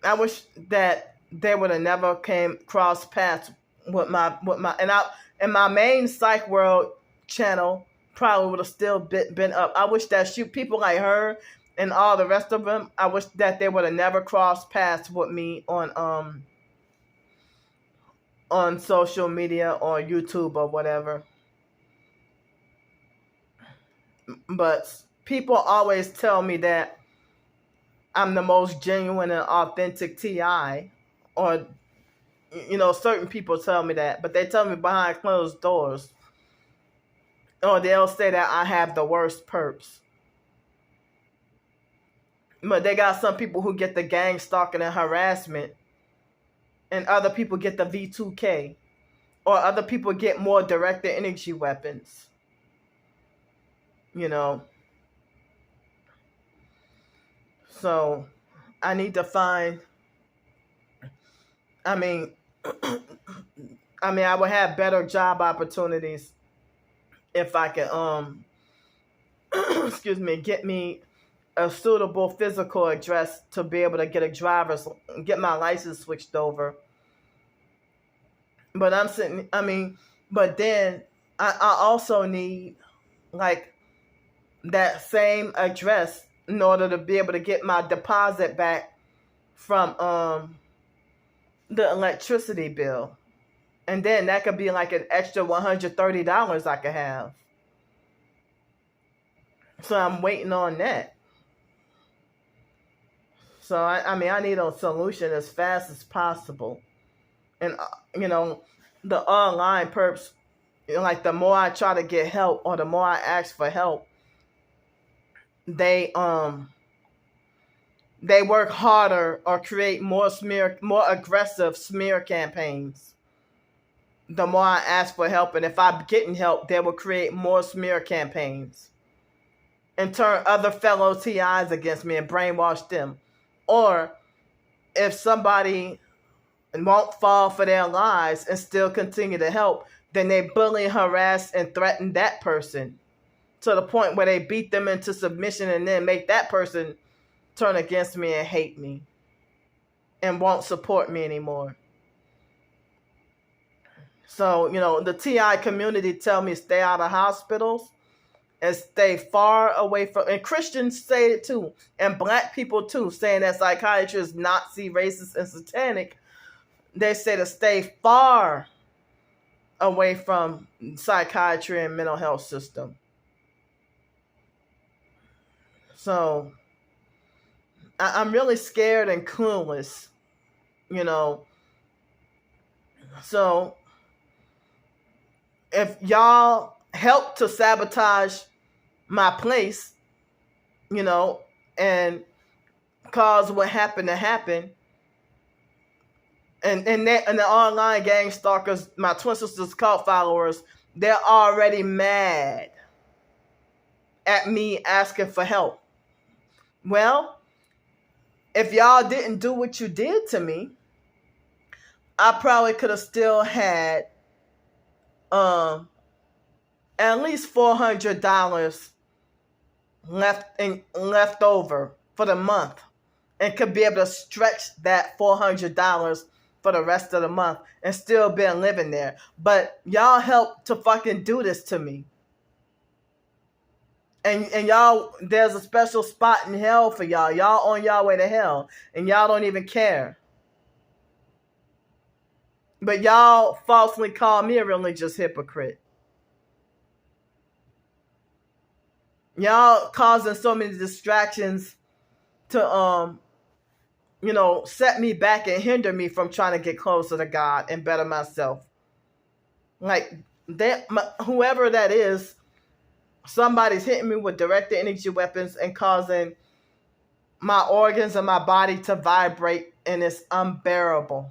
I wish that they would have never cross paths with my and my main Psych World channel probably would have still been up. I wish that people like her and all the rest of them, I wish that they would have never crossed paths with me on social media or YouTube or whatever. But people always tell me that I'm the most genuine and authentic TI, or certain people tell me that, but they tell me behind closed doors, or they'll say that I have the worst perps. But they got some people who get the gang stalking and harassment, and other people get the V2K, or other people get more directed energy weapons. So I need to find, I would have better job opportunities if I could, get me a suitable physical address to be able to get my license switched over. But but then I also need like that same address in order to be able to get my deposit back from the electricity bill. And then that could be like an extra $130 I could have. So I'm waiting on that. So I need a solution as fast as possible. And the online perps, like the more I try to get help or the more I ask for help, they work harder or create more aggressive smear campaigns. The more I ask for help, and if I'm getting help, they will create more smear campaigns and turn other fellow TIs against me and brainwash them. Or if somebody won't fall for their lies and still continue to help, then they bully, harass, and threaten that person to the point where they beat them into submission and then make that person turn against me and hate me and won't support me anymore. So, the TI community tell me stay out of hospitals and stay far away from, and Christians say it too, and black people too, saying that psychiatrists Nazi, racist, and satanic. They say to stay far away from psychiatry and mental health system. So I'm really scared and clueless, So if y'all help to sabotage my place, and cause what happened to happen, and the online gang stalkers, my twin sisters cult followers, they're already mad at me asking for help. Well, if y'all didn't do what you did to me, I probably could have still had at least $400 left over for the month, and could be able to stretch that $400 for the rest of the month and still been living there. But y'all helped to fucking do this to me. And y'all, there's a special spot in hell for y'all. Y'all on y'all way to hell, and y'all don't even care. But y'all falsely call me a religious hypocrite. Y'all causing so many distractions to set me back and hinder me from trying to get closer to God and better myself. Like whoever that is, somebody's hitting me with directed energy weapons and causing my organs and my body to vibrate, and it's unbearable.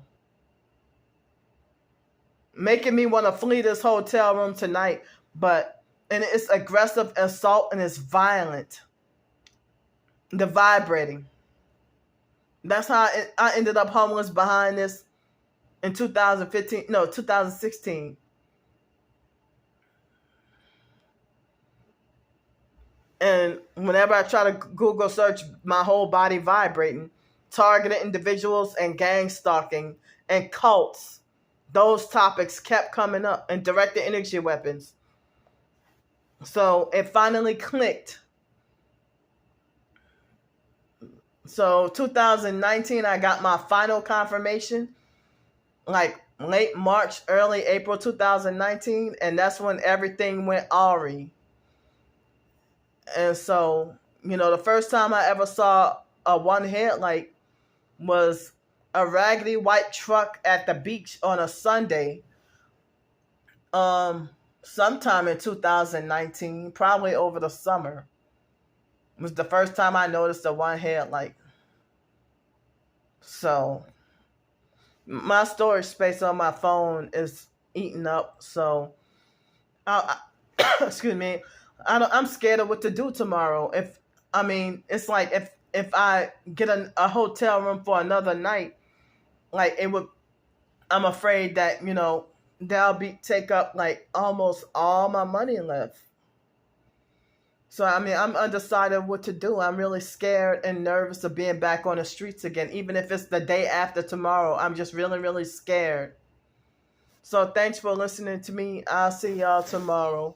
Making me want to flee this hotel room tonight, and it's aggressive assault and it's violent. The vibrating. That's how I ended up homeless behind this in 2016. And whenever I try to Google search my whole body vibrating, targeted individuals and gang stalking and cults, those topics kept coming up, and directed energy weapons. So it finally clicked. So 2019, I got my final confirmation, like late March, early April 2019, and that's when everything went awry. And so, the first time I ever saw a one headlight was a raggedy white truck at the beach on a Sunday. Sometime in 2019, probably over the summer, was the first time I noticed a one headlight. So my storage space on my phone is eating up. So excuse me. I'm scared of what to do tomorrow. It's like if I get a hotel room for another night, like I'm afraid that, that'll take up like almost all my money left. So, I'm undecided what to do. I'm really scared and nervous of being back on the streets again. Even if it's the day after tomorrow, I'm just really, really scared. So thanks for listening to me. I'll see y'all tomorrow.